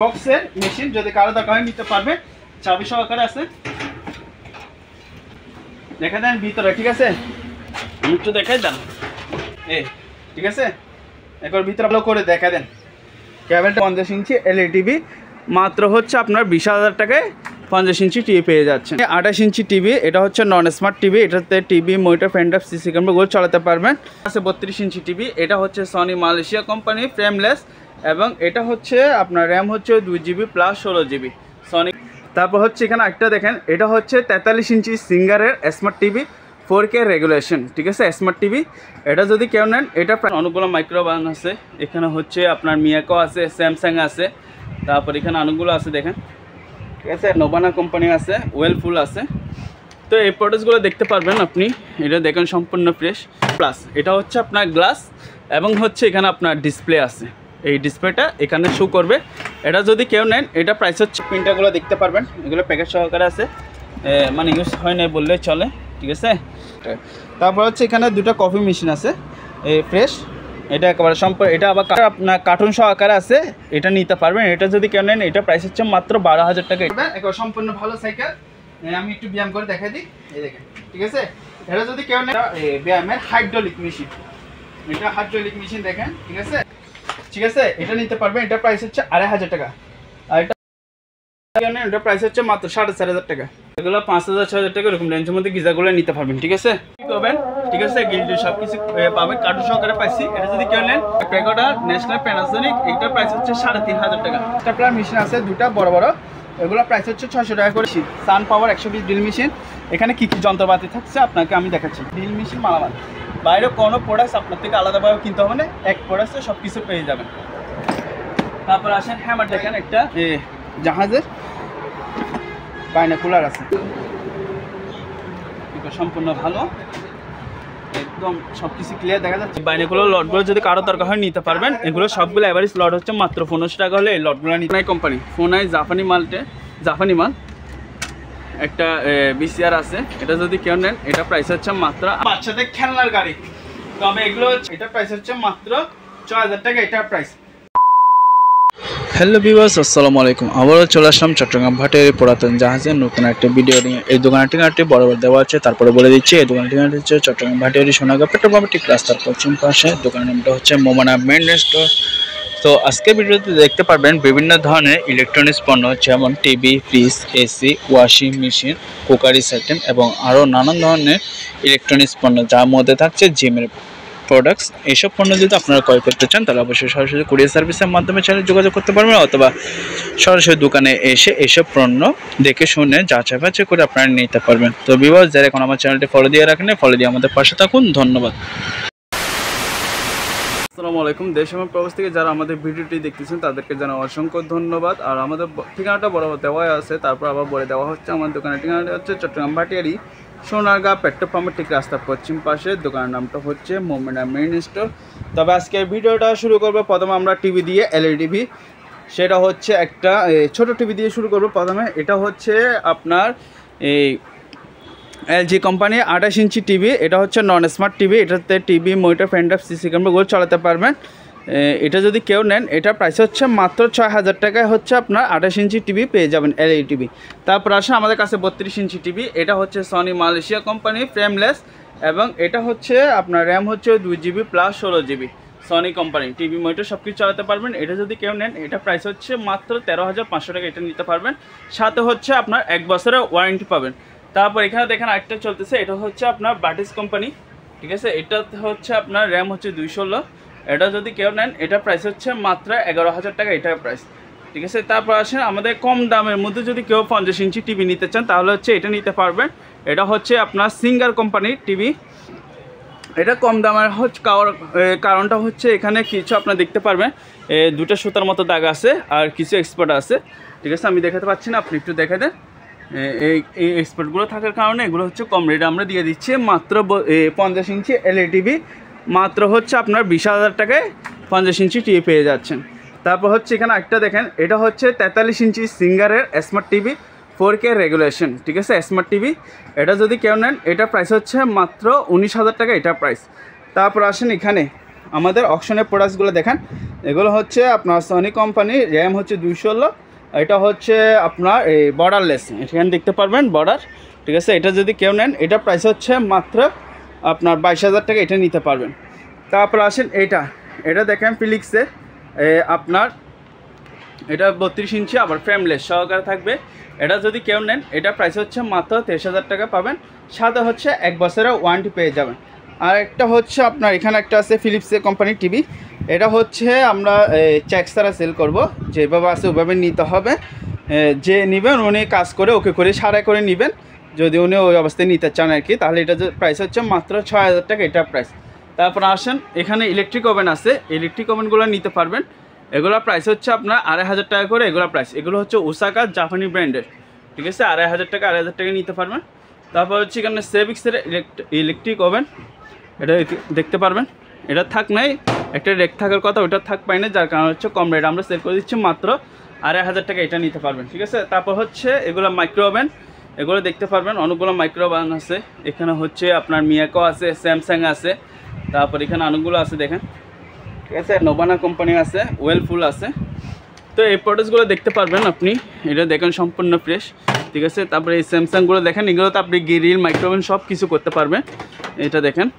বক্সের মেশিন যদি কারো দরকার হয় নিতে পারবে, চাবি সহকারে আছে। দেখা দেন ভিতরে, ঠিক আছে, আমি একটু দেখাই দেন ঠিক আছে। একবার ভিতরে ভালো করে দেখা দেন। কেবলটা 50 ইঞ্চি এলইডি টিভি মাত্র হচ্ছে আপনার 20,000 টাকায় 50 ইঞ্চি টিভি পেয়ে যাচ্ছেন। 28 ইঞ্চি টিভি, এটা হচ্ছে নন স্মার্ট টিভি, এটাতে টিভি মনিটর ফ্যান সিসি ক্যামেরাগুলো চালাতে পারবেন। আছে 32 ইঞ্চি টিভি, এটা হচ্ছে সনি মালয়েশিয়া কোম্পানি, ফ্রেমলেস, এবং এটা হচ্ছে আপনার র্যাম হচ্ছে 2GB প্লাস 16GB সনি। তারপর হচ্ছে এখানে একটা দেখেন, এটা হচ্ছে 43 ইঞ্চি সিঙ্গারের স্মার্ট টিভি 4K রেগুলেশন, ঠিক আছে, স্মার্ট টিভি। এটা যদি কেউ নেন, এটা অনেকগুলো মাইক্রোবান আছে, এখানে হচ্ছে আপনার মিয়াকো আছে, স্যামসাং আছে, তারপর এখানে অনেকগুলো আছে দেখেন, ঠিক আছে, নোভানা কোম্পানি আছে, ওয়েলফুল আছে। তো এই প্রোডাক্টসগুলো দেখতে পারবেন আপনি, এটা দেখেন সম্পূর্ণ ফ্রেশ। প্লাস এটা হচ্ছে আপনার গ্লাস, এবং হচ্ছে এখানে আপনার ডিসপ্লে আছে, এই ডিসপ্লেটা এখানে শো করবে। এটা যদি কেউ নেন, এটা প্রাইস হচ্ছে, প্রিন্টারগুলো দেখতে পারবেন, এগুলো প্যাকেট সহকারে আছে, মানে ইউজ হয় না বললে চলে, ঠিক আছে। তারপর হচ্ছে এখানে দুটো কফি মেশিন আছে ফ্রেশ, এটা একেবারে সম্পূর্ণ, এটা আবার আপনার কার্টুন সহকারে আছে, এটা নিতে পারবেন। এটা যদি কেউ নেন, এটা প্রাইস হচ্ছে মাত্র 12,000 টাকা। একেবারে সম্পূর্ণ ভালো সাইকেল, আমি একটু ব্যায়াম করে দেখাই দিই, এই দেখেন, ঠিক আছে। এটা যদি কেউ নেন, ব্যায়ামের হাইড্রোলিক মেশিন, এটা হাইড্রোলিক মেশিন দেখেন, ঠিক আছে, ঠিক আছে, এটা নিতে পারবেন। এটা প্রাইস হচ্ছে 2,500 টাকা, আর এটা প্রাইস হচ্ছে মাত্র 4,500 টাকা। এগুলো 5,000-6,000 টাকা এরকম রেঞ্জের মধ্যে গিজারগুলো নিতে পারবেন, ঠিক আছে। কি করবেন, ঠিক আছে, গিল্ড সব কিছু পাবেন, কার্টুন সহকারে পাইছি। এটা যদি কেউ নেন, প্যাকোডা ন্যাশনাল প্যানাসোনিক, এটার প্রাইস হচ্ছে 3,500 টাকা। স্টেপলার মেশিন আছে দুটা বড় বড়, এগুলো প্রাইস হচ্ছে 600 টাকা করে। সান পাওয়ার 120 ড্রিল মেশিন, এখানে কি কি যন্ত্রপাতি থাকছে আপনাকে আমি দেখাচ্ছি। ড্রিল মেশিন মালামাল, বাইরে কোনো প্রোডাক্টস আপনার থেকে আলাদাভাবে কিনতে হবে না, এক প্রোডাক্টে সব কিছু পেয়ে যাবেন। তারপর আসেন হ্যামার, দেখেন একটা জাহাজের বাইনোকুলার আছে, সম্পূর্ণ ভালো, একদম সব কিছু ক্লিয়ার দেখা যাচ্ছে। বাইনোকুলার লটগুলো যদি কারো দরকার হয় নিতে পারবেন। এগুলো সবগুলো এভারেজ লট হচ্ছে মাত্র 1500 টাকা হলে এই লটগুলো নিতে। কোম্পানি ফোনাই জাপানি মাল একটা বিসিআর আছে, এটা যদি কেউ নেন, এটা প্রাইস হচ্ছে মাত্র, বাচ্চাদের খেলনার গাড়ি, তবে এগুলো এটা প্রাইস হচ্ছে মাত্র 6,000 টাকা, এটা প্রাইস। হ্যালো ভিউয়ার্স, আসসালামু আলাইকুম। আবারও চলে আসলাম চট্টগ্রাম ভাটিয়ারি পুরাতন জাহাজের নতুন একটা ভিডিও নিয়ে। এই দোকানের ঠিকানাটি বরাবর দেওয়া আছে, তারপরে বলে দিচ্ছি। এই দোকানের ঠিকানাটি হচ্ছে চট্টগ্রাম ভাটিয়ারি সোনাগাঁ পেট্রোল পাম্পের ঠিক রাস্তার পশ্চিম পাশে। দোকানের নামটা হচ্ছে মোমানা মেইন স্টোর। তো আজকের ভিডিওতে দেখতে পারবেন বিভিন্ন ধরনের ইলেকট্রনিক্স পণ্য, যেমন TV, fridge, AC, washing machine, cookeries item এবং আরও নানান ধরনের ইলেকট্রনিক্স পণ্য, যার মধ্যে থাকছে জিমের প্রোডাক্টস। এইসব পণ্য যদি আপনারা ক্রয় করতে চান, তাহলে অবশ্যই সরাসরি কুরিয়ার সার্ভিসের মাধ্যমে চাইলে যোগাযোগ করতে পারবেন, অথবা সরাসরি দোকানে এসে এইসব পণ্য দেখে শুনে যাচাই বাছাই করে আপনারা নিতে পারবেন। তো ভিউয়ার্স, যারা এখন আমার চ্যানেলটি ফলো দিয়ে রাখেন, ফলো দিয়ে আমাদের পাশে থাকুন। ধন্যবাদ। আসসালামু আলাইকুম। দেশ এবং প্রবাস থেকে যারা আমাদের ভিডিওটি দেখতেছেন তাদেরকে জানাই অসংখ্য ধন্যবাদ। আর আমাদের ঠিকানাটা বরাবর দেওয়া আছে, তারপর আবার বলে দেওয়া হচ্ছে। আমার দোকানের ঠিকানাটা হচ্ছে চট্টগ্রাম ভাটিয়ারি সোনারগাঁ পেট্রোল পাম্পের ঠিক রাস্তার পশ্চিম পাশে। দোকানের নামটা হচ্ছে মোমেনা মেইন স্টোর। তবে আজকে ভিডিওটা শুরু করবো প্রথমে আমরা টিভি দিয়ে, এলইডি টিভি, সেটা হচ্ছে একটা ছোট টিভি দিয়ে শুরু করবো প্রথমে। এটা হচ্ছে আপনার এই এলজি কোম্পানি 28 ইঞ্চি টিভি, এটা হচ্ছে নন স্মার্ট টিভি, এটাতে টিভি মনিটর ফ্যান সিসি ক্যামেরাগুলো চালাতে পারবেন। এটা যদি কেউ নেন, এটা প্রাইস হচ্ছে মাত্র 6,000 টাকায় হচ্ছে আপনার 28 ইঞ্চি টিভি পেয়ে যাবেন, এলইডি টিভি। তারপর আসে আমাদের কাছে 32 ইঞ্চি টিভি, এটা হচ্ছে সনি মালয়েশিয়া কোম্পানি, ফ্রেমলেস, এবং এটা হচ্ছে আপনার র্যাম হচ্ছে 2GB plus 16GB Sony company, TV monitor সব কিছু চালাতে পারবেন। এটা যদি কেউ নেন, এটা প্রাইস হচ্ছে মাত্র 13,500 টাকা, এটা নিতে পারবেন। সাথে হচ্ছে আপনার 1 বছরের ওয়ারেন্টি পাবেন। তারপর এখানে দেখেন আরেকটা চলতেছে, এটা হচ্ছে আপনার বাটিস কোম্পানি, ঠিক আছে, এটা হচ্ছে আপনার র্যাম হচ্ছে 216, এটা যদি কেউ নেন, এটা প্রাইস হচ্ছে মাত্র 11,000 টাকা, এটা প্রাইস, ঠিক আছে। তারপর আসেন আমাদের কম দামের মধ্যে যদি কেউ 50 ইঞ্চি টিভি নিতে চান, তাহলে হচ্ছে এটা নিতে পারবেন। এটা হচ্ছে আপনার সিঙ্গার কোম্পানির টিভি, এটা কম দামের হচ্ছে কারণটা হচ্ছে এখানে কিছু আপনার দেখতে পারবেন দুটো সুতার মতো দাগ আছে, আর কিছু এক্সপার্ট আছে, ঠিক আছে, আমি দেখাতে পাচ্ছি না, আপনি একটু দেখে দেন। এই এক্সপার্টগুলো থাকার কারণে এগুলো হচ্ছে কম রেটে আমরা দিয়ে দিচ্ছি। মাত্র 50 ইঞ্চি এলইডি টিভি মাত্র হচ্ছে আপনার 20,000 টাকায় 50 ইঞ্চি টিভি পেয়ে যাচ্ছেন। তারপর হচ্ছে এখানে একটা দেখেন, এটা হচ্ছে 43 ইঞ্চি সিঙ্গারের স্মার্ট টিভি 4K রেগুলেশন, ঠিক আছে, স্মার্ট টিভি। এটা যদি কেউ নেন, এটা প্রাইস হচ্ছে মাত্র 19,000 টাকা, এটা প্রাইস। তারপর আসেন এখানে আমাদের অকশনের প্রোডাক্টসগুলো দেখেন, এগুলো হচ্ছে আপনার সনি কোম্পানি, র্যাম হচ্ছে 216, এটা হচ্ছে আপনার এই বর্ডারলেস, এখানে দেখতে পারবেন বর্ডার, ঠিক আছে। এটা যদি কেউ নেন এটা প্রাইস হচ্ছে মাত্র আপনার 22,000 টাকা, এটা নিতে পারবেন। তারপর আসেন এটা দেখেন ফিলিক্সে আপনার এটা 32 ইঞ্চি আবার ফ্রেমলেস সহকারে থাকবে। এটা যদি কেউ নেন এটা প্রাইস হচ্ছে মাত্র 23,000 টাকা পাবেন, সাথে হচ্ছে 1 বছরের ওয়ারেন্টি পেয়ে যাবেন। আর একটা হচ্ছে আপনার এখানে একটা আছে ফিলিপসের কোম্পানির টিভি, এটা হচ্ছে আমরা চেক ছাড়া সেল করব, যেভাবে আছে ওইভাবে নিতে হবে, যে নেবেন উনি কাজ করে ওকে করে সারাই করে নেবেন, যদি উনি ওই অবস্থায় নিতে চান আর কি, তাহলে এটা প্রাইস হচ্ছে মাত্র 6,000 টাকা, এটা প্রাইস। তারপর আসেন এখানে ইলেকট্রিক ওভেন আছে, ইলেকট্রিক ওভেনগুলো নিতে পারবেন, এগুলোর প্রাইস হচ্ছে আপনার 2,500 টাকা করে, এগুলো প্রাইস, এগুলো হচ্ছে ওসাকা জাপানি ব্র্যান্ডের, ঠিক আছে। 2,500 টাকা নিতে পারবেন। তারপর হচ্ছে এখানে সেভিক্সের ইলেকট্রিক ওভেন, এটা দেখতে পারবেন, এটা থাক নাই, একটা রেক থাকার কথা, ওটা থাক পাই না, যার কারণ হচ্ছে কম রেট আমরা সেল করে দিচ্ছি মাত্র 2,500 টাকা, এটা নিতে পারবেন, ঠিক আছে। তারপর হচ্ছে এগুলো মাইক্রো ওভেন, এগুলো দেখতে পারবেন অনেকগুলো মাইক্রো ওভেন আছে, এখানে হচ্ছে আপনার মিয়াকো আছে, স্যামসাং আছে, তারপর এখানে অনেকগুলো আছে দেখেন, ঠিক আছে। নোভানা কোম্পানি আছে, ওয়েলফুল আছে। তো এই প্রোডাক্টসগুলো দেখতে পারবেন আপনি, এটা দেখেন সম্পূর্ণ ফ্রেশ, ঠিক আছে। তারপরে এই স্যামসাংগুলো দেখেন, এগুলো তো আপনি গ্রিল মাইক্রোওভেন সব কিছু করতে পারবেন। এটা দেখেন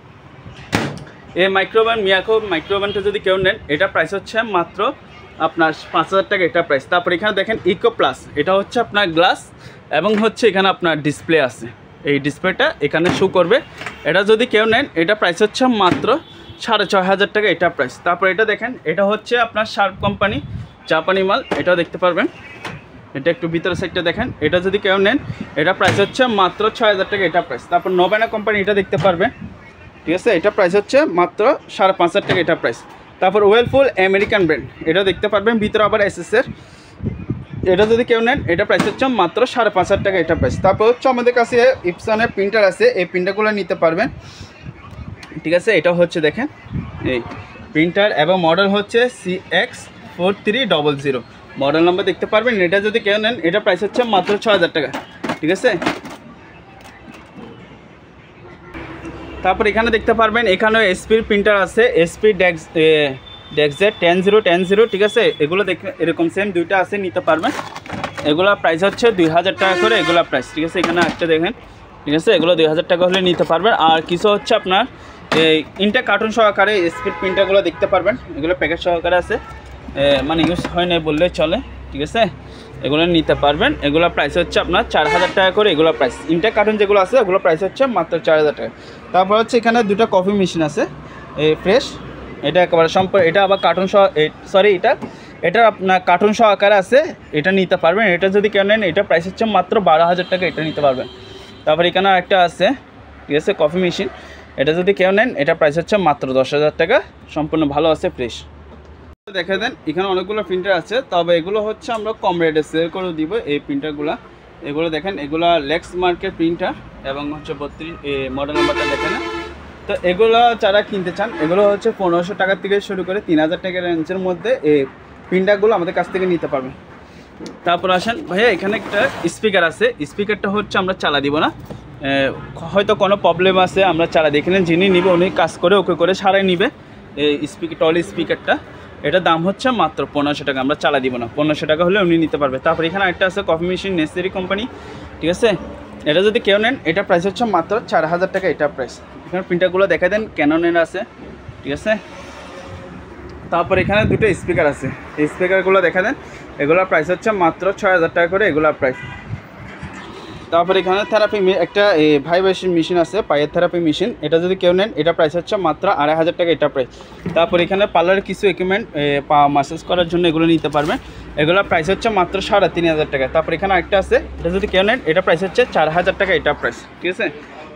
এই মাইক্রোওভেন মিয়াকো মাইক্রোওভেনটা যদি কেউ নেন এটা প্রাইস হচ্ছে মাত্র আপনার 5,000 টাকা, এটা প্রাইস। তারপর এখানে দেখেন ইকো প্লাস, এটা হচ্ছে আপনার গ্লাস এবং হচ্ছে এখানে আপনার ডিসপ্লে আছে, এই ডিসপ্লেটা এখানে শো করবে, এটা যদি কেউ নেন এটা প্রাইস হচ্ছে মাত্র 6,500 টাকা, এটা প্রাইস। তারপর এটা দেখেন, এটা হচ্ছে আপনার শার্প কোম্পানি জাপানি মাল, এটাও দেখতে পারবেন, এটা একটু ভিতরের সাইডটা দেখেন, এটা যদি কেউ নেন এটা প্রাইস হচ্ছে মাত্র 6,000 টাকা, এটা প্রাইস। তারপর নোভানা কোম্পানি, এটা দেখতে পারবেন, ঠিক আছে, এটা প্রাইস হচ্ছে মাত্র 5,500 টাকা, এটা প্রাইস। তারপর ওয়েলফুল আমেরিকান ব্র্যান্ড, এটা দেখতে পারবেন ভিতরে আবার এসএসের, এটা যদি কেউ নেন এটা প্রাইস হচ্ছে মাত্র 5,500 টাকা, এটা প্রাইস। তারপর হচ্ছে আমাদের কাছে ইপসনের প্রিন্টার আছে, এই প্রিন্টারগুলো নিতে পারবেন, ঠিক আছে। এটা হচ্ছে দেখেন এই প্রিন্টার এবং মডেল হচ্ছে CX4300, মডেল নাম্বার দেখতে পারবেন। এটা যদি কেউ নেন এটা প্রাইস হচ্ছে মাত্র 6,000 টাকা, ঠিক আছে। তারপর এখানে দেখতে পারবেন এখানেও এসপির প্রিন্টার আছে, এসপি ডেক্সজেট 1010, ঠিক আছে। এগুলো দেখে এরকম সেম দুইটা আছে, নিতে পারবেন, এগুলো প্রাইস হচ্ছে 2,000 টাকা করে, এগুলো প্রাইস, ঠিক আছে। এখানে একটা দেখেন, ঠিক আছে, এগুলো 2,000 টাকা হলে নিতে পারবেন। আর কিছু হচ্ছে আপনার এই ইনটেক কার্টুন সহকারে স্পিড প্রিন্টারগুলো দেখতে পারবেন, এগুলো প্যাকেট সহকারে আছে, মানে ইউজ হয় না বললে চলে, ঠিক আছে, এগুলো নিতে পারবেন। এগুলো প্রাইস হচ্ছে আপনার 4,000 টাকা করে, এগুলো প্রাইস। ইনটেক কার্টুন যেগুলো আছে ওগুলো প্রাইস হচ্ছে মাত্র 4,000 টাকা। তারপর হচ্ছে এখানে দুটো কফি মেশিন আছে এই ফ্রেশ, এটা একেবারে এটা আবার কার্টুন সহ, সরি এটা আপনার কার্টুন সহ আকারে আছে, এটা নিতে পারবেন। এটা যদি কেউ নেন এটা প্রাইস হচ্ছে মাত্র 12,000 টাকা, এটা নিতে পারবেন। তারপর এখানে একটা আছে, ঠিক আছে, কফি মেশিন, এটা যদি কেউ নেন এটা প্রাইস হচ্ছে মাত্র 10,000 টাকা, সম্পূর্ণ ভালো আছে, ফ্রেশ। দেখে দেন এখানে অনেকগুলো প্রিন্টার আছে, তবে এগুলো হচ্ছে আমরা কম রেটে সেল করে দিব এই প্রিন্টারগুলো। এগুলো দেখেন, এগুলো লেক্স মার্কের প্রিন্টার এবং হচ্ছে 32 মডেল নাম্বারটা দেখেন। তো এগুলো যারা কিনতে চান এগুলো হচ্ছে 1,500 টাকা থেকে শুরু করে 3,000 টাকার রেঞ্জের মধ্যে এই প্রিন্টারগুলো আমাদের কাছ থেকে নিতে পারবেন। তারপর আসেন ভাইয়া, এখানে একটা স্পিকার আছে, স্পিকারটা হচ্ছে আমরা চালা দিব না, হয়তো কোনো প্রবলেম আছে আমরা চালা দিয়ে, এখানে যিনি নিবে উনি কাজ করে ওকে করে সারাই নিবে এই টল স্পিকারটা, এটার দাম হচ্ছে মাত্র 1,500 টাকা, আমরা চালা দিব না, 1,500 টাকা হলে উনি নিতে পারবে। তারপর এখানে একটা আছে কফি মেশিন নেসেসারি কোম্পানি, ঠিক আছে, এটা যদি কেউ নেন এটা প্রাইস হচ্ছে মাত্র 4,000 টাকা, এটা প্রাইস। এখানে প্রিন্টারগুলো দেখা দেন, ক্যাননের আছে, ঠিক আছে। তারপর এখানে দুটো স্পিকার আছে, এই স্পিকারগুলো দেখা দেন, এগুলোর প্রাইস হচ্ছে মাত্র 6,000 টাকা করে, এগুলোর প্রাইস। তারপর এখানে থেরাপি একটা ভাইব্রেশন মেশিন আছে, পায়ের থেরাপি মেশিন, এটা যদি কেউ নেন এটা প্রাইস হচ্ছে মাত্র 2,500 টাকা, এটা প্রাইস। তারপর এখানে পার্লারের কিছু ইকুইপমেন্ট পা ম্যাসাজ করার জন্য এগুলো নিতে পারবেন, এগুলোর প্রাইস হচ্ছে মাত্র 3,500 টাকা। তারপর এখানে একটা আছে, এটা যদি কেউ নেন এটা প্রাইস হচ্ছে 4,000 টাকা, এটা প্রাইস, ঠিক আছে।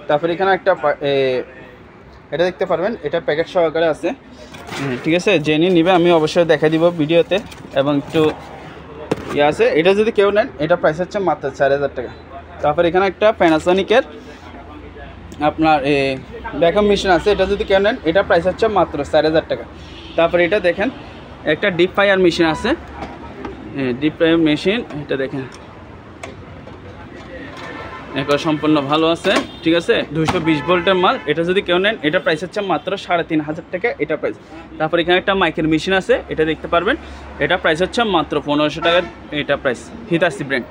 তারপর এখানে একটা এটা দেখতে পারবেন, এটা প্যাকেট সহকারে আছে, ঠিক আছে, জেনে নিবে, আমি অবশ্যই দেখা দিব ভিডিওতে, এবং একটু ইয়ে আছে। এটা যদি কেউ নেন এটা প্রাইস হচ্ছে মাত্র 4,000 টাকা। তারপর এখানে একটা প্যানাসোনিকের আপনার ভ্যাকুয়াম মেশিন আছে, এটা যদি কেউ নেন এটা প্রাইস হচ্ছে মাত্র 4,000 টাকা। তারপর এটা দেখেন একটা ডিপ ফ্রায়ার মেশিন আছে, ডিপ ফ্রায়ার মেশিন, এটা দেখেন একবার সম্পূর্ণ ভালো আছে, ঠিক আছে। 220 ভোল্টের মাল। এটা যদি কেউ নেন এটা প্রাইস হচ্ছে মাত্র 3500 টাকা, এটা প্রাইস। তারপর এখানে একটা মাইকের মেশিন আছে, এটা দেখতে পারবেন, এটা প্রাইস হচ্ছে মাত্র 1500 টাকা, এটা প্রাইস, হিতাসি ব্র্যান্ড,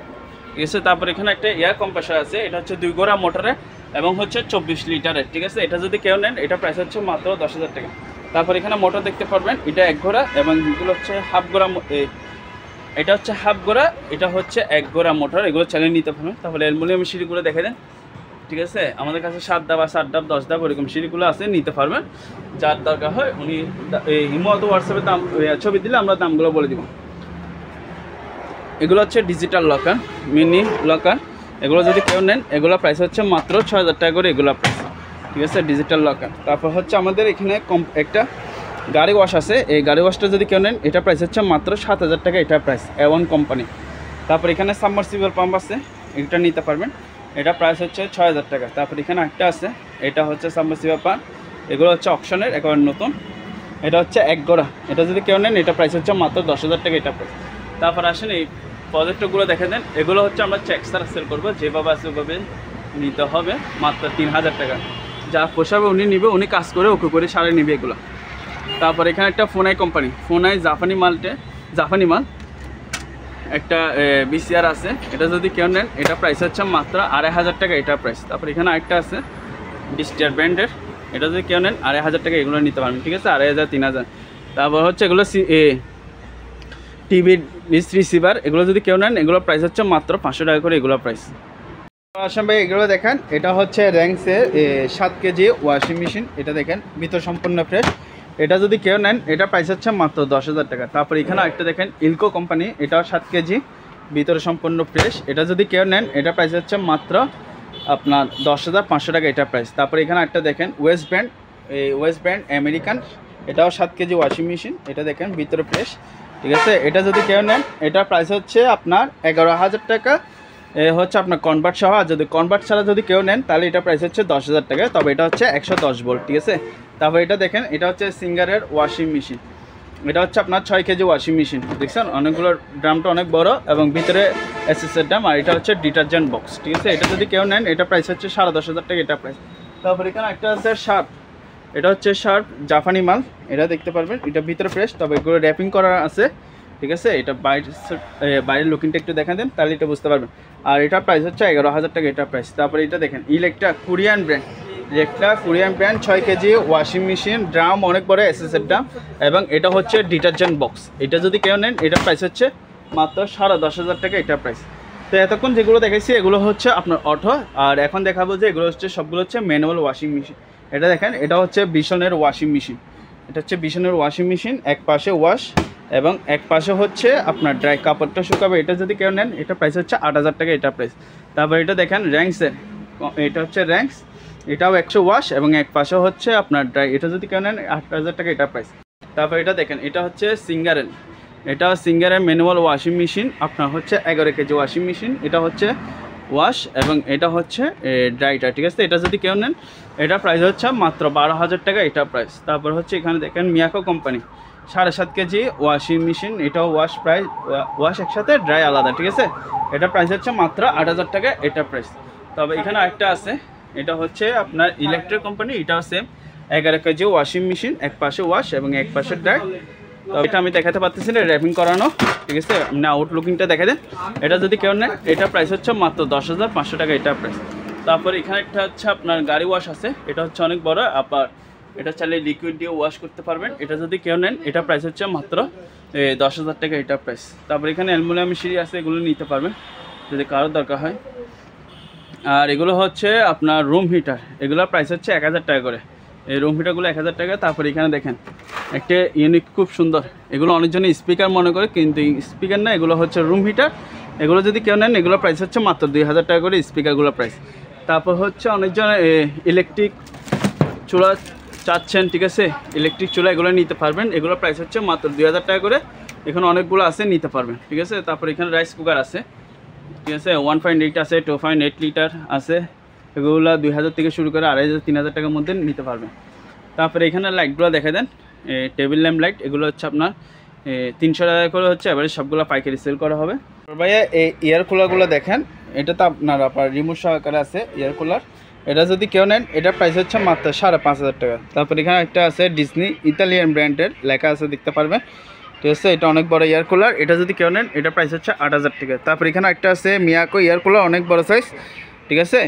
ঠিক আছে। তারপর এখানে একটা এয়ার কম্প্রেসার আছে, এটা হচ্ছে 2 গোড়া মোটরে এবং হচ্ছে 24 লিটারের, ঠিক আছে। এটা যদি কেউ নেন এটা প্রাইস হচ্ছে মাত্র 10,000 টাকা। তারপর এখানে মোটর দেখতে পারবেন, এটা 1 গোড়া এবং এগুলো হচ্ছে হাফ গোড়া, এটা হচ্ছে হাফ গোড়া, এটা হচ্ছে 1 গোড়া মোটর, এগুলো চালিয়ে নিতে পারবেন। তাহলে অ্যালুমিনিয়াম সিঁড়িগুলো দেখে দেন, ঠিক আছে। আমাদের কাছে 7 ডাব 8 ডাব 10 ডাব ওরকম সিঁড়িগুলো আছে, নিতে পারবেন। যার দরকার হয় উনি ইমো অথবা হোয়াটসঅ্যাপে দাম ছবি দিলে আমরা দামগুলো বলে দিব। এগুলো হচ্ছে ডিজিটাল লকার, মিনি লকার। এগুলো যদি কেউ নেন এগুলো প্রাইস হচ্ছে মাত্র 6000 টাকা করে, এগুলো প্রাইস, ঠিক আছে, ডিজিটাল লকার। তারপর হচ্ছে আমাদের এখানে একটা গাড়ি ওয়াশ আছে, এই গাড়ি ওয়াশটা যদি কেউ নেন এটা প্রাইস হচ্ছে মাত্র 7000 টাকা, এটা প্রাইস, A1 কোম্পানি। তারপর এখানে সাবমার্সিবল পাম্প আছে, এটা নিতে পারবেন, এটা প্রাইস হচ্ছে 6000 টাকা। তারপর এখানে একটা আছে, এটা হচ্ছে সাবমার্সিবল পাম্প, এগুলো হচ্ছে অপশনের, একেবারে নতুন, এটা হচ্ছে 1 গোড়া। এটা যদি কেউ নেন এটা প্রাইস হচ্ছে মাত্র 10,000 টাকা, এটা প্রাইস। তারপর আসেন এই প্রজেক্টরগুলো দেখে দেন, এগুলো হচ্ছে আমরা চেক ছাড়া সেল করবো, যেভাবে আছে ওভাবে নিতে হবে, মাত্র 3000 টাকা। যা পোষাবে উনি নিবে, উনি কাজ করে ওকে করে সারে নিবে এগুলো। তারপর এখানে একটা ফোনাই কোম্পানি, ফোনাই জাপানি মাল একটা বিসিআর আছে, এটা যদি কেউ নেন এটা প্রাইস হচ্ছে মাত্র 2500 টাকা, এটা প্রাইস। তারপর এখানে আরেকটা আছে ডিস্টার ব্র্যান্ডের, এটা যদি কেউ নেন 2500 টাকা, এগুলো নিতে পারবেন, ঠিক আছে, 2500 3000। তারপর হচ্ছে এগুলো টিভি ডিস রিসিভার, এগুলো যদি কেউ নেন এগুলো প্রাইস হচ্ছে মাত্র 500 টাকা করে, এগুলো প্রাইস। আসেন ভাই এগুলো দেখেন, এটা হচ্ছে র্যাঙ্কসের 7 কেজি ওয়াশিং মেশিন, এটা দেখেন ভিতর সম্পূর্ণ ফ্রেশ। এটা যদি কেউ নেন এটা প্রাইস হচ্ছে মাত্র 10,000 টাকা। তারপর এখানে একটা দেখেন ইলকো কোম্পানি, এটাও 7 কেজি, ভিতরে সম্পূর্ণ ফ্রেশ। এটা যদি কেউ নেন এটা প্রাইস হচ্ছে মাত্র আপনার 10,500 টাকা, এটা প্রাইস। তারপর এখানে একটা দেখেন ওয়েস্ট ব্র্যান্ড আমেরিকান, এটাও 7 কেজি ওয়াশিং মেশিন, এটা দেখেন ভিতরে ফ্রেশ, ঠিক আছে। এটা যদি কেউ নেন এটা প্রাইস হচ্ছে আপনার 11,000 টাকা, হচ্ছে আপনার কনভার্ট সহ। আর যদি কনভার্ট ছাড়া যদি কেউ নেন তাহলে এটা প্রাইস হচ্ছে 10,000 টাকা, তবে এটা হচ্ছে 110 ভোল্ট, ঠিক আছে। তারপর এটা দেখেন, এটা হচ্ছে সিঙ্গারের ওয়াশিং মেশিন, এটা হচ্ছে আপনার 6 কেজি ওয়াশিং মেশিন, দেখছেন অনেকগুলো, ড্রামটা অনেক বড় এবং ভিতরে এসএসের ড্রাম, আর এটা হচ্ছে ডিটারজেন্ট বক্স, ঠিক আছে। এটা যদি কেউ নেন এটা প্রাইস হচ্ছে 10,500 টাকা, এটা প্রাইস। তারপর এখানে একটা আছে শার্প, এটা হচ্ছে শার্প জাপানি মাল, এটা দেখতে পারবেন, এটা ভিতরে ফ্রেশ, তবে এগুলো র্যাপিং করা আছে, ঠিক আছে। এটা বাইরের লুকিংটা একটু দেখা দেন তাহলে এটা বুঝতে পারবেন। আর এটার প্রাইস হচ্ছে 11,000 টাকা, এটা প্রাইস। তারপরে এটা দেখেন Electra Korean brand 6 KG washing machine, drum অনেক বড় এসএসের ড্রাম, এবং এটা হচ্ছে ডিটারজেন্ট বক্স। এটা যদি কেউ নেন এটা প্রাইস হচ্ছে মাত্র 10,500 টাকা, এটা প্রাইস। তো এতক্ষণ যেগুলো দেখাইছি এগুলো হচ্ছে আপনার অটো, আর এখন দেখাবো যে এগুলো হচ্ছে সবগুলো হচ্ছে ম্যানুয়াল ওয়াশিং মেশিন। এটা দেখেন, এটা হচ্ছে বিশনের ওয়াশিং মেশিন, এটা হচ্ছে বিশনের ওয়াশিং মেশিন, এক পাশে ওয়াশ এবং এক পাশে হচ্ছে আপনার ড্রাই, কাপড়টা শুকাবে। এটা যদি কেউ নেন এটা প্রাইস হচ্ছে 8,000 টাকা, এটা প্রাইস। তারপর এটা দেখেন র্যাঙ্কসের, এটা হচ্ছে র্যাঙ্কস, এটাও 100 ওয়াশ এবং এক পাশে হচ্ছে আপনার ড্রাই, এটা যদি কেউ নেন 8,000 টাকা, এটা প্রাইস। তারপর এটা দেখেন, এটা হচ্ছে সিঙ্গারের ম্যানুয়াল ওয়াশিং মেশিন, আপনার হচ্ছে 11 কেজি ওয়াশিং মেশিন, এটা হচ্ছে ওয়াশ এবং এটা হচ্ছে ড্রাইটা, ঠিক আছে। এটা যদি কেউ নেন এটা প্রাইস হচ্ছে মাত্র 12,000 টাকা, এটা প্রাইস। তারপর হচ্ছে এখানে দেখেন Miyako company 7.5 KG washing machine, এটাও ওয়াশ একসাথে, ড্রাই আলাদা, ঠিক আছে। এটা প্রাইস হচ্ছে মাত্র 8,000 টাকা, এটা প্রাইস। তবে এখানে আরেকটা আছে, এটা হচ্ছে আপনার ইলেকট্রিক কোম্পানি, এটাও সেম 11 কেজি ওয়াশিং মেশিন, এক পাশে ওয়াশ এবং এক পাশে ড্রাই। তো এটা আমি দেখাতে পারতেছি না, র্যাপিং করানো, ঠিক আছে। আপনি আউটলুকিংটা দেখে দেন। এটা যদি কেউ নেন এটা প্রাইস হচ্ছে মাত্র 10,500 টাকা, এটা প্রাইস। তারপর এখানে একটা হচ্ছে আপনার গাড়ি ওয়াশ আছে, এটা হচ্ছে অনেক বড়, আবার এটা চাইলে লিকুইড দিয়ে ওয়াশ করতে পারবেন। এটা যদি কেউ নেন এটা প্রাইস হচ্ছে মাত্র 10,000 টাকা, এটা প্রাইস। তারপর এখানে অ্যালুমিনিয়াম সিঁড়ি আছে, এগুলো নিতে পারবেন যদি কারোর দরকার হয়। আর এগুলো হচ্ছে আপনার রুম হিটার, এগুলোর প্রাইস হচ্ছে 1,000 টাকা করে, এই রুম হিটারগুলো 1,000 টাকা। তারপর এখানে দেখেন একটা ইউনিক, খুব সুন্দর, এগুলো অনেকজনে স্পিকার মনে করে কিন্তু স্পিকার না, এগুলো হচ্ছে রুম হিটার। এগুলো যদি কেউ নেন এগুলো প্রাইস হচ্ছে মাত্র 2,000 টাকা করে, স্পিকারগুলো প্রাইস। তারপর হচ্ছে অনেকজন ইলেকট্রিক চুলা চাচ্ছেন, ঠিক আছে, ইলেকট্রিক চুলা, এগুলো নিতে পারবেন, এগুলো প্রাইস হচ্ছে মাত্র 2,000 টাকা করে, এখানে অনেকগুলো আছে, নিতে পারবেন, ঠিক আছে। তারপর এখানে রাইস কুকার আছে, ঠিক আছে, 1.8 আছে, 2.8 লিটার আছে, এগুলো 2,000 থেকে শুরু করে 2,500 3,000 টাকার মধ্যে নিতে পারবেন। তারপরে এখানে লাইটগুলো দেখে দেন, টেবিল ল্যাম্প লাইট, এগুলো হচ্ছে আপনার 300 টাকা করে হচ্ছে, এবারে সবগুলো পাইকারি সেল করা হবে। ভাইয়া এই এয়ার কুলারগুলো দেখেন, এটা তো আপনার রিমোট সহকারে আছে এয়ার কুলার। এটা যদি কেউ নেন এটার প্রাইস হচ্ছে মাত্র 5,500 টাকা। তারপর এখানে একটা আছে ডিজনি ইতালিয়ান ব্র্যান্ডের, লেখা আছে দেখতে পারবেন, ঠিক আছে। এটা অনেক বড় এয়ার কুলার, এটা যদি কেউ নেন এটার প্রাইস হচ্ছে 8,000 টাকা। তারপর এখানে একটা আছে মিয়াকো এয়ার কুলার, অনেক বড় সাইজ, ঠিক আছে।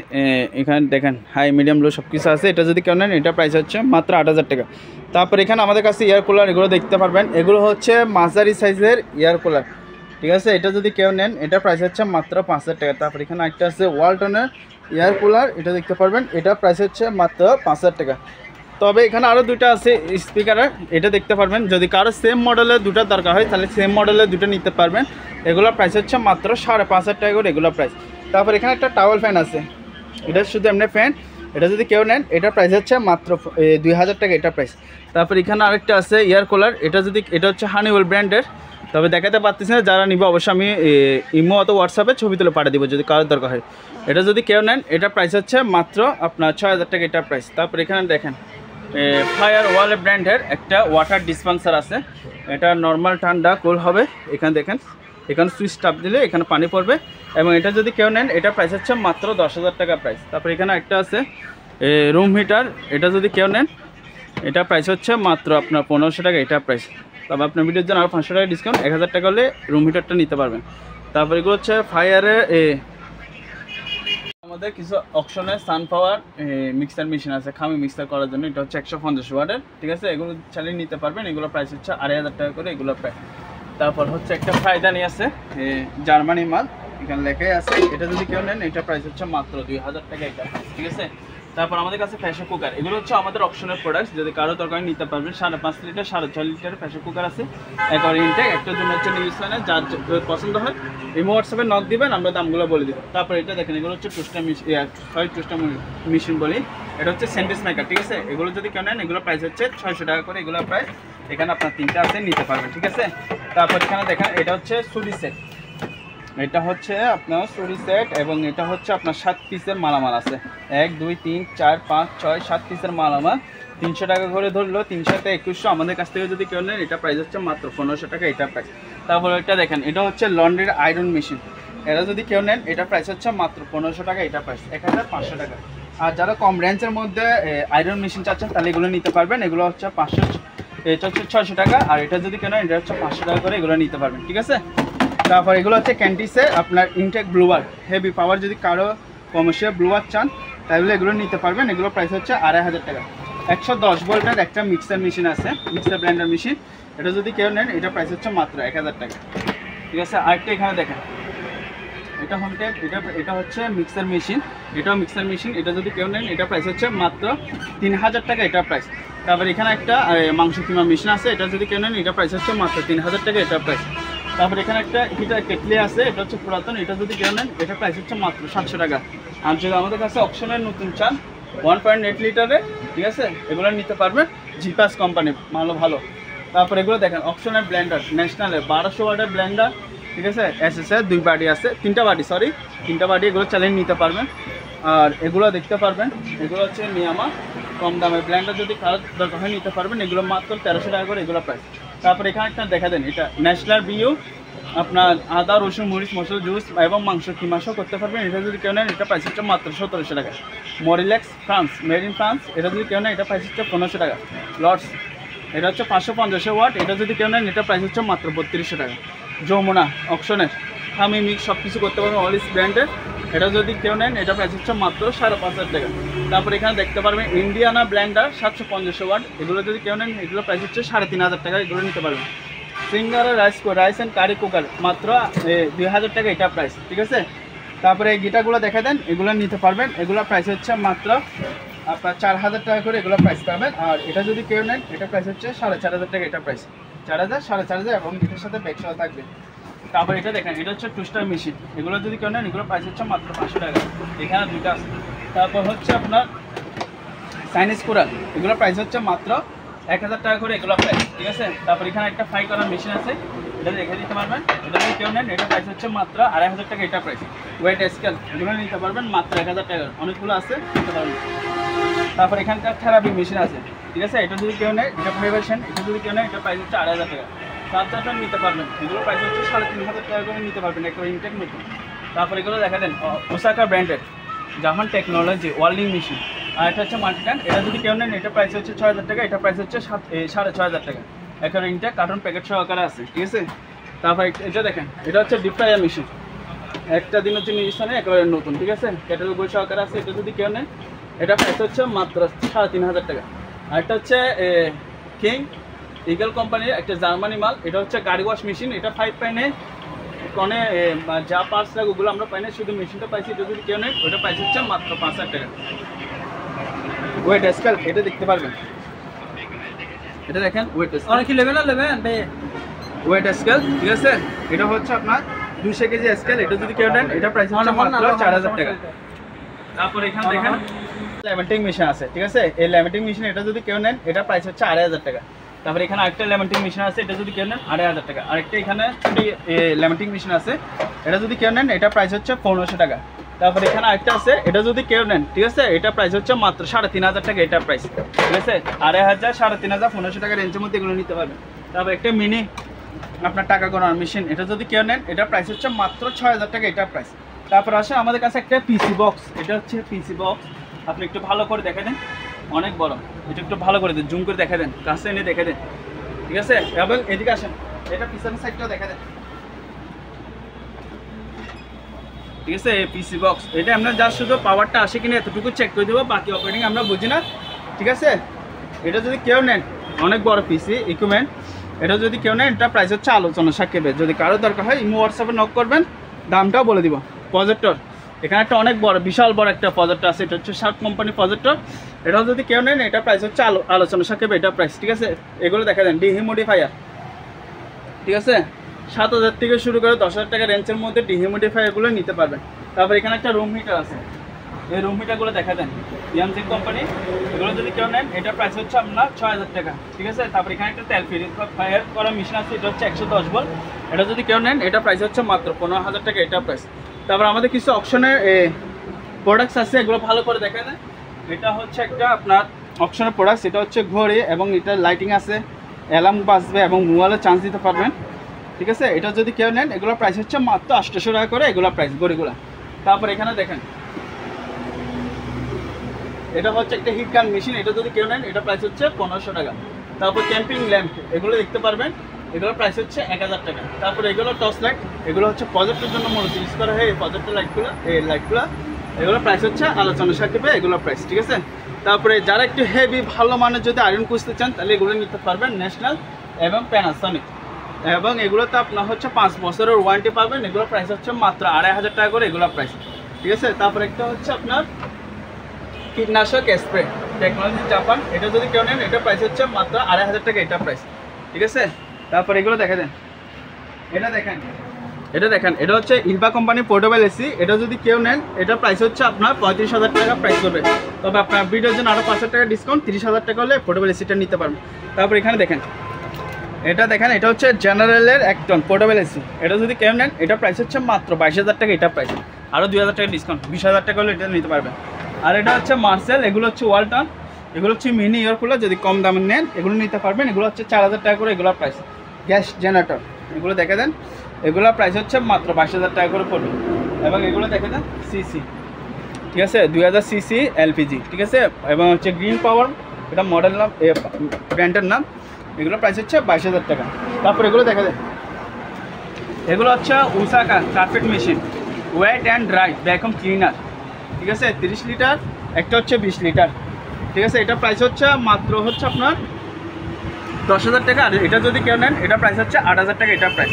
এখানে দেখেন হাই মিডিয়াম লো সব কিছু আছে। এটা যদি কেউ নেন এটার প্রাইস হচ্ছে মাত্র 8,000 টাকা। তারপর এখানে আমাদের কাছে এয়ার কুলার এগুলো দেখতে পারবেন, এগুলো হচ্ছে মাঝারি সাইজের এয়ার কুলার, ঠিক আছে। এটা যদি কেউ নেন এটার প্রাইস হচ্ছে মাত্র 5,000 টাকা। তারপর এখানে একটা আছে ওয়ালটনের এয়ার কুলার, এটা দেখতে পারবেন, এটার প্রাইস হচ্ছে মাত্র 5,000 টাকা। তবে এখানে আরও দুটো আছে স্পিকারের, এটা দেখতে পারবেন। যদি কারো সেম মডেলের দুটো দরকার হয় তাহলে সেম মডেলের দুটো নিতে পারবেন। এগুলোর প্রাইস হচ্ছে মাত্র 5,500 টাকা করে এগুলোর প্রাইস। তারপর এখানে একটা টাওয়েল ফ্যান আছে, এটা শুধু এমনি ফ্যান, এটা যদি কেউ নেন এটার প্রাইস হচ্ছে মাত্র 2,000 টাকা এটার প্রাইস। তারপর এখানে আরেকটা আছে এয়ার কুলার, এটা হচ্ছে হানিওয়েল ব্র্যান্ডের। তবে দেখাতে পারতেছি না, যারা নিবে অবশ্যই আমি ইমো অথবা হোয়াটসঅ্যাপে ছবি তুলে পাঠিয়ে দেবো যদি কারোর দরকার হয়। এটা যদি কেউ নেন এটার প্রাইস হচ্ছে মাত্র আপনার 6,000 টাকা এটার প্রাইস। তারপর এখানে দেখেন ফায়ার ওয়ালে ব্র্যান্ডের একটা ওয়াটার ডিসপেন্সার আছে, এটা নর্মাল ঠান্ডা কুল হবে। এখানে দেখেন, এখানে সুইচ টাপ দিলে এখানে পানি পড়বে, এবং এটা যদি কেউ নেন এটার প্রাইস হচ্ছে মাত্র 10,000 টাকা প্রাইস। তারপর এখানে একটা আছে রুম হিটার, এটা যদি কেউ নেন এটার প্রাইস হচ্ছে মাত্র আপনার 1,500 টাকা এটার প্রাইস। তবে আপনার ভিডিওর জন্য আরও 500 টাকা ডিসকাউন্ট, 1,000 টাকা হলে রুম হিটারটা নিতে পারবেন। তারপর এগুলো হচ্ছে ফায়ারের আমাদের কিছু অপশনের সানফ্লাওয়ার মিক্সার মেশিন আছে খামি মিক্সার করার জন্য, এটা হচ্ছে 150 ওয়াটের, ঠিক আছে। এগুলো চালিয়ে নিতে পারবেন, এগুলো প্রাইস হচ্ছে 2,500 টাকা করে এগুলো প্রায়। তারপর হচ্ছে একটা ফায়দানি আছে জার্মানি মাল, এখানে লেখাই আছে, এটা যদি কেউ নেন এটা প্রাইস হচ্ছে মাত্র 2,000 টাকা এটা, ঠিক আছে। তারপর আমাদের কাছে প্রেসার কুকার, এগুলো হচ্ছে আমাদের অপশনের প্রোডাক্টস, যদি কারো দরকার নিতে পারবেন। 5.5 লিটার 6.5 লিটারের প্রেসার কুকার আছে, একবার ইনটেক, একটার জন্য হচ্ছে নিউজ চ্যানেল, যার পছন্দ হয় এই হোয়াটসঅ্যাপে নক দিবেন, আমরা দামগুলো বলে দিব। তারপর এটা দেখেন, এগুলো হচ্ছে টোস্টার মেশিন বলি, এটা হচ্ছে স্যান্ডউইচ মেকার, ঠিক আছে। এগুলো যদি কেউ নেন এগুলো প্রাইস হচ্ছে 600 টাকা করে এগুলো প্রাইস। এখানে আপনার 3টা আছে, নিতে পারবেন, ঠিক আছে। তারপর এখানে দেখেন এটা হচ্ছে সুরি সেট, এটা হচ্ছে আপনার সুরি সেট, এবং এটা হচ্ছে আপনার 7 পিসের মালামাল আছে, 1 2 3 4 5 6 7 পিসের মালামাল, 300 টাকা করে ধরলো, 300 তে 2100। আমাদের কাছ থেকে যদি কেউ নেন এটা প্রাইস হচ্ছে মাত্র 1500 টাকা এটা প্রাইস। তারপর এটা দেখেন, এটা হচ্ছে লন্ড্রির আয়রন মেশিন, এটা যদি কেউ নেন এটা প্রাইস হচ্ছে মাত্র 1500 টাকা এটা প্রাইস, 1,500 টাকা। আর যারা কম রেঞ্জের মধ্যে আয়রন মেশিন চাচ্ছেন তাহলে এগুলো নিতে পারবেন, এগুলো হচ্ছে 500, এটা হচ্ছে 600 টাকা, আর এটা যদি কেউ নেন এটা হচ্ছে 500 টাকা করে এগুলো নিতে পারবেন, ঠিক আছে। তারপর এগুলো হচ্ছে ক্যান্টিসের আপনার ইনটেক ব্লুয়ার, হেভি পাওয়ার, যদি কারো কমার্শিয়াল ব্লুয়ার চান তাহলে এগুলো নিতে পারবেন, এগুলো প্রাইস হচ্ছে 2,500 টাকা। 110 ভোল্টের একটা মিক্সার মেশিন আছে, মিক্সার ব্লেন্ডার মেশিন, এটা যদি কেউ নেন এটা প্রাইস হচ্ছে মাত্র 1,000 টাকা, ঠিক আছে। আরেকটা এখানে দেখেন, এটা হোমটেক, এটা হচ্ছে মিক্সার মেশিন, এটাও মিক্সার মেশিন, এটা যদি কেউ নেন এটা প্রাইস হচ্ছে মাত্র 3,000 টাকা এটা প্রাইস। তারপর এখানে একটা মাংস কিমা মেশিন আছে, এটা যদি কেউ নেন এটা প্রাইস হচ্ছে মাত্র 3,000 টাকা এটা প্রাইস। তারপর এখানে একটা হিটার কেটলি আছে, এটা হচ্ছে পুরাতন, এটা যদি কেউ নেন এটা প্রাইস হচ্ছে মাত্র 700 টাকা। আর যদি আমাদের কাছে অপশনের নতুন চান 1.8 লিটারে, ঠিক আছে, এগুলো নিতে পারবেন, জিপাস কোম্পানি, ভালো। তারপর এগুলো দেখেন অপশনের ব্লেন্ডার, ন্যাশনালের 1200 ওয়াটের ব্লেন্ডার, ঠিক আছে। এসএসএর 2 বাটি আছে, 3টা বাটি, এগুলো চালিয়ে নিতে পারবেন। আর এগুলো দেখতে পারবেন, এগুলো হচ্ছে মিয়ামা কম দামের ব্লেন্ডার, যদি কারো দরকার হয় নিতে পারবেন, এগুলো মাত্র 1300 টাকা করে এগুলো প্রাইস। তারপর এখানে একটা দেখা দেন, এটা ন্যাশনাল বিউ, আপনার আদা রসুন মরিচ মশলা জুস এবং মাংস কিমাসও করতে পারবেন, এটা যদি কেউ নেন এটা প্রাইস হচ্ছে মাত্র 1700 টাকা। মরিলেক্স ফ্রান্স, মেড ইন ফ্রান্স, এটা যদি কেউ নেন এটা প্রাইস হচ্ছে 1500 টাকা। লর্ডস, এটা হচ্ছে 550 ওয়াট, এটা যদি কেউ নেন এটা প্রাইস হচ্ছে মাত্র 3200 টাকা। যমুনা অপশনের আমি মিক্স সব কিছু করতে পারবেন, অলিস ব্র্যান্ডের, এটা যদি কেউ নেন এটা প্রাইস হচ্ছে মাত্র 5,500 টাকা। তারপর এখানে দেখতে পারবেন ইন্ডিয়ানা ব্লেন্ডার 750 ওয়াট, এগুলো যদি কেউ নেন এগুলো প্রাইস হচ্ছে 3,500 টাকা, এগুলো নিতে পারবেন। সিঙ্গারা রাইস অ্যান্ড কারি কুকার মাত্র 2,000 টাকা এটা প্রাইস, ঠিক আছে। তারপরে এই গিটারগুলো দেখা দেন, এগুলো নিতে পারবেন, এগুলো প্রাইস হচ্ছে মাত্র আপনার 4,000 টাকা করে এগুলো প্রাইস পাবেন। আর এটা যদি কেউ নেন এটা প্রাইস হচ্ছে 4,500 টাকা এটা প্রাইস, 4,000 4,500 এবং এটার সাথে ব্যাগসহ থাকবে। তারপর এটা দেখেন, এটা হচ্ছে টুস্টার মেশিন, এগুলো যদি কেউ নেন এগুলো প্রাইস হচ্ছে মাত্র 500 টাকা, এখানে 2টা আছে। তারপর হচ্ছে আপনার চাইনিজ কুরাল, এগুলো প্রাইস হচ্ছে মাত্র 1,000 টাকা করে এগুলো প্রাইস, ঠিক আছে। তারপর এখানে একটা ফ্রাই করার মেশিন আছে, এটা রেখে দিতে পারবেন, এটা যদি কেউ নেন এটা প্রাইস হচ্ছে মাত্র 2,500 টাকা এটা প্রাইস। ওয়েট স্কেল, এগুলো নিতে পারবেন মাত্র 1,000 টাকা, অনেকগুলো আছে নিতে পারবেন। তারপর এখানকার থেরাপি মেশিন আছে, ঠিক আছে, এটা যদি কেউ নেয় এটা ভাইব্রেশন, এটা যদি কেউ নেয় এটা প্রাইস হচ্ছে 2,500 টাকা। চার্জারটা নিতে পারবেন, এগুলো প্রাইস হচ্ছে 3,500 টাকা করে নিতে পারবেন, একটা ইনটেক নতুন। তারপর এগুলো দেখা দেন ওসাকা ব্র্যান্ডের জাপান টেকনোলজি ওয়েল্ডিং মেশিন। আর এটা হচ্ছে মাল্টিট্যাঙ্ক, এটা যদি কেউ নেন এটা প্রাইস হচ্ছে 6000 টাকা, এটা প্রাইস হচ্ছে 6500 টাকা। একটা রিংটা কার্টন প্যাকেট সহকারে আছে, ঠিক আছে। তারপর এটা দেখেন, এটা হচ্ছে ডিপ ফ্রায়ার মেশিন, একটা দিন হচ্ছে নির্দিষ্টনে একেবারে নতুন, ঠিক আছে, ক্যাটালগ বই সহকারে আছে। এটা যদি কেউ নেন এটা প্রাইস হচ্ছে মাত্র 3500 টাকা। আর এটা হচ্ছে কিং ইগল কোম্পানির একটা জার্মানি মাল, এটা হচ্ছে গাড়ি ওয়াশ মেশিন, এটা 5 পাইনে কনে যা পার্টস লাগে ওগুলো আমরা পাই না, শুধু মেশিনটা পাইছি। এটা যদি কেউ নেন ওটা প্রাইস হচ্ছে মাত্র 5000 টাকা। ওয়েট স্কেল এটা দেখতে পারবেন, এটা দেখেন ওয়েট স্কেল, অনেক কি নেবেন না নেবেন ওয়েট স্কেল, ঠিক আছে। এটা হচ্ছে আপনার 200 কেজি স্কেল, এটা যদি কেউ নেন এটা প্রাইস হচ্ছে মাত্র 4000 টাকা। তারপর এখানে দেখেন ল্যামিনেটিং মেশিন আছে, ঠিক আছে। এই ল্যামিনেটিং মেশিন এটা যদি কেউ নেন এটা প্রাইস হচ্ছে 2500 টাকা। তারপর এখানে আরেকটা ল্যামিনেটিং মেশিন আছে, এটা যদি কেউ নেন 2500 টাকা। আরেকটা এখানে ল্যামিনেটিং মেশিন আছে, এটা যদি কেউ নেন এটা প্রাইস হচ্ছে 1500 টাকা। তারপর এখানে আরেকটা আছে, এটা যদি কেউ নেন, ঠিক আছে, এটা প্রাইস হচ্ছে মাত্র 3500 টাকা, এটা প্রাইস, ঠিক আছে। 2500, 3500, 1500 টাকা রেঞ্জের মধ্যে এগুলো নিতে পারবেন। তারপর একটা মিনি আপনার টাকা গোনার মেশিন, এটা যদি কেউ নেন এটা প্রাইস হচ্ছে মাত্র 6000 টাকা, এটা প্রাইস। তারপর আসে আমাদের কাছে একটা পিসি বক্স, এটা হচ্ছে পিসি বক্স, আপনি একটু ভালো করে দেখে দেন, অনেক বড়, এটা একটু ভালো করে দেন, জুম করে দেখে দেন, কাছে এনে দেখে দেন, ঠিক আছে। এবং এদিকে আসেন, এটা পিছনের সাইডটাও দেখে দেন, ঠিক আছে। এই পিসি বক্স এটা আমরা যা শুধু পাওয়ারটা আসে কিনা এতটুকু চেক করে দেবো, বাকি অপারেটিং আমরা বুঝি না, ঠিক আছে। এটা যদি কেউ নেন অনেক বড় পিসি ইকুইপমেন্ট, এটা যদি কেউ নেন এটা প্রাইস হচ্ছে আলোচনা সাক্ষেপে, যদি কারো দরকার হয় ইমো হোয়াটসঅ্যাপে নক করবেন, দামটাও বলে দিব। প্রজেক্টর, এখানে একটা অনেক বড় বিশাল বড় একটা প্রজেক্টর আছে, এটা হচ্ছে শার্প কোম্পানির প্রজেক্টর, এটাও যদি কেউ নেন এটা প্রাইস হচ্ছে আলোচনা সাক্ষেপে, এটা প্রাইস, ঠিক আছে। এগুলো দেখা দেন ডিহিউমিডিফায়ার, ঠিক আছে, 7000 থেকে শুরু করে 10000 টাকা রেঞ্জের মধ্যে ডিহিউমিডিফায়ারগুলো নিতে পারবেন। তারপর এখানে একটা রুম হিটার আছে, এই রুম হিটারগুলো দেখা দেন ইয়ামজি কোম্পানি, এগুলো যদি কেউ নেন এটা প্রাইস হচ্ছে আপনার 6000 টাকা, ঠিক আছে। তারপর এখানে একটা তেল ফায়ার করা মেশিন আছে, এটা হচ্ছে 110 ভোল্ট, এটা যদি কেউ নেন এটা প্রাইস হচ্ছে মাত্র 15000 টাকা, এটা প্রাইস। তারপর আমাদের কিছু অপশনের প্রোডাক্টস আছে, এগুলো ভালো করে দেখা দেন। এটা হচ্ছে একটা আপনার অপশনের প্রোডাক্টস, এটা হচ্ছে ঘড়ি এবং এটা লাইটিং আছে, অ্যালার্ম বাজবে এবং মোবাইলে চার্জ দিতে পারবেন, ঠিক আছে। এটা যদি কেউ নেন এগুলোর প্রাইস হচ্ছে মাত্র 800 টাকা করে, এগুলো প্রাইস ঘড়িগুলো। তারপর এখানে দেখেন এটা হচ্ছে একটা হিট গান মেশিন, এটা যদি কেউ নেন এটা প্রাইস হচ্ছে 1500 টাকা। তারপর ক্যাম্পিং ল্যাম্প, এগুলো দেখতে পারবেন, এগুলোর প্রাইস হচ্ছে 1000 টাকা। তারপর এগুলো টর্চ লাইট, এগুলো হচ্ছে প্রজেক্টের জন্য মূলত ইউজ করা হয়, এই প্রজেক্টের লাইটগুলো, এই লাইটগুলো, এগুলোর প্রাইস হচ্ছে আলোচনা সাক্ষেপে, এগুলোর প্রাইস, ঠিক আছে। তারপরে যারা একটু হেভি ভালো মানের যদি আয়রন খুঁজতে চান তাহলে এগুলো নিতে পারবেন, ন্যাশনাল এবং প্যানাসনিক, এবং এগুলোতে আপনার হচ্ছে 5 বছরের ওয়ারেন্টি পাবেন, এগুলোর প্রাইস হচ্ছে মাত্র 2500 টাকা করে, এগুলোর প্রাইস, ঠিক আছে। তারপর একটা হচ্ছে আপনার কীটনাশক স্প্রে টেকনোলজি জাপান, এটা যদি কেউ নেন এটা প্রাইস হচ্ছে মাত্র 2500 টাকা, এটা প্রাইস, ঠিক আছে। তারপর এগুলো দেখা দেন, এটা দেখেন, এটা দেখেন, এটা হচ্ছে ইলভা কোম্পানির পোর্টেবল এসি, এটা যদি কেউ নেন এটা প্রাইস হচ্ছে আপনার 35000 টাকা প্রাইস করবে, তবে আপনার ভিডিওর জন্য আরও 5000 টাকা ডিসকাউন্ট, 30000 টাকা হলে পোর্টেবল এসিটা নিতে পারবেন। তারপর এখানে দেখেন, এটা দেখেন, এটা হচ্ছে জেনারেলের 1 টন পোর্টেবল এসি, এটা যদি কেউ নেন এটা প্রাইস হচ্ছে মাত্র 22000 টাকা, এটা প্রাইস, আরও 2000 টাকা ডিসকাউন্ট, 20000 টাকা হলে এটা নিতে পারবেন। আর এটা হচ্ছে মার্সেল, এগুলো হচ্ছে ওয়ালটন, এগুলো হচ্ছে মিনি ইয়ারকুলার, যদি কম দামে নেন এগুলো নিতে পারবেন, এগুলো হচ্ছে 4000 টাকা করে, এগুলোর প্রাইস। গ্যাস জেনারেটর, এগুলো দেখে দেন, এগুলোর প্রাইস হচ্ছে মাত্র 22000 টাকা করে পড়বে, এবং এগুলো দেখে দেন সিসি, ঠিক আছে, 2000 সিসি এলপিজি, ঠিক আছে, এবং হচ্ছে গ্রিন পাওয়ার, এটা মডেল নাম, ব্র্যান্ডের নাম, এগুলোর প্রাইস হচ্ছে 22000 টাকা। তারপর এগুলো দেখে দেন, এগুলো হচ্ছে Osaka carpet machine, wet and dry vacuum cleaner, ঠিক আছে, 30 লিটার, একটা হচ্ছে 20 লিটার, ঠিক আছে। এটা প্রাইস হচ্ছে মাত্র হচ্ছে আপনার 10000 টাকা, আর এটা যদি কেউ নেন এটা প্রাইস হচ্ছে 8000 টাকা, এটা প্রাইস।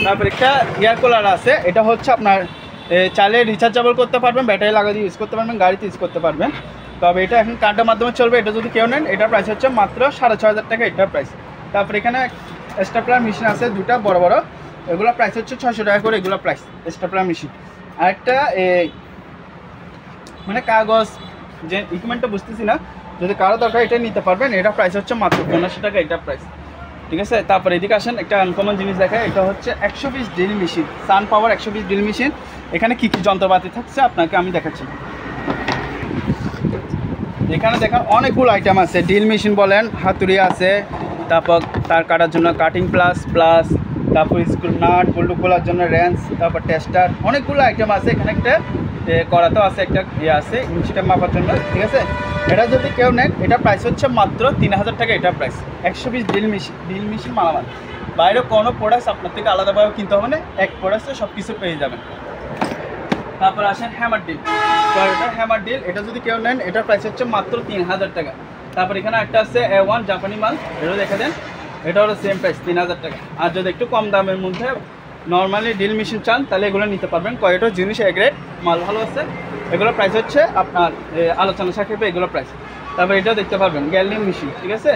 তারপর একটা এয়ার কুলার আছে, এটা হচ্ছে আপনার চাইলে রিচার্জেবল করতে পারবেন, ব্যাটারি লাগিয়ে ইউজ করতে পারবেন, গাড়িতে ইউজ করতে পারবেন, তবে এটা এখন কার্ডের মাধ্যমে চলবে, এটা যদি কেউ নেন এটা প্রাইস হচ্ছে মাত্র 6500 টাকা, এটা প্রাইস। তারপর এখানে স্টেপলার মেশিন আছে দুটা বড় বড়, এগুলো প্রাইস হচ্ছে 600 টাকা করে, এগুলো প্রাইস স্টেপলার মেশিন। আরেকটা মানে কাগজ যে ইকুইপমেন্টটা বুঝতেছি না, যদি কারো দরকার এটা নিতে পারবেন, এটা প্রাইস হচ্ছে মাত্র 1500 টাকা, এটা প্রাইস, ঠিক আছে। তারপর এদিকে আসেন, একটা আনকমন জিনিস দেখায়, এটা হচ্ছে 120 ড্রিল মেশিন, সান পাওয়ার 120 ড্রিল মেশিন। এখানে কী কী যন্ত্রপাতি থাকছে আপনাকে আমি দেখাচ্ছি। এখানে দেখেন অনেকগুলো আইটেম আছে, ড্রিল মেশিন বলেন, হাতুড়ি আছে, তারপর তার কাটার জন্য কাটিং প্লাস, তারপর স্ক্রু নাট বল্টু খোলার জন্য রেঞ্জ, তারপর টেস্টার, অনেকগুলো আইটেম আছে। এখানে একটা করাতেও আছে, একটা ইয়ে আছে ইঞ্চিটা মাপার জন্য, ঠিক আছে। এটা যদি কেউ নেন, এটা প্রাইস হচ্ছে মাত্র 3000 টাকা। এটা প্রাইস 120 ড্রিল মেশিন মালামাল। বাইরে কোনো প্রোডাক্টস আপনার থেকে আলাদাভাবে কিনতে হবে না, এক প্রোডাক্টে সব কিছু পেয়ে যাবেন। তারপর আসেন হ্যামার ডিল। তো এটা হ্যামার ডিল, এটা যদি কেউ নেন, এটার প্রাইস হচ্ছে মাত্র 3000 টাকা। তারপর এখানে একটা আছে A1 জাপানি মাল, এটা দেখে দেন, এটা হলো সেম প্রাইস 3000 টাকা। আর যদি একটু কম দামের মধ্যে নর্মালি ড্রিল মেশিন চান, তাহলে এগুলো নিতে পারবেন। কয়েকটা জিনিস এ গ্রেড মাল ভালো আছে, এগুলোর প্রাইস হচ্ছে আপনার আলোচনা সাপেক্ষে এগুলো প্রাইস। তারপর এটাও দেখতে পারবেন গ্যালডিং মেশিন, ঠিক আছে,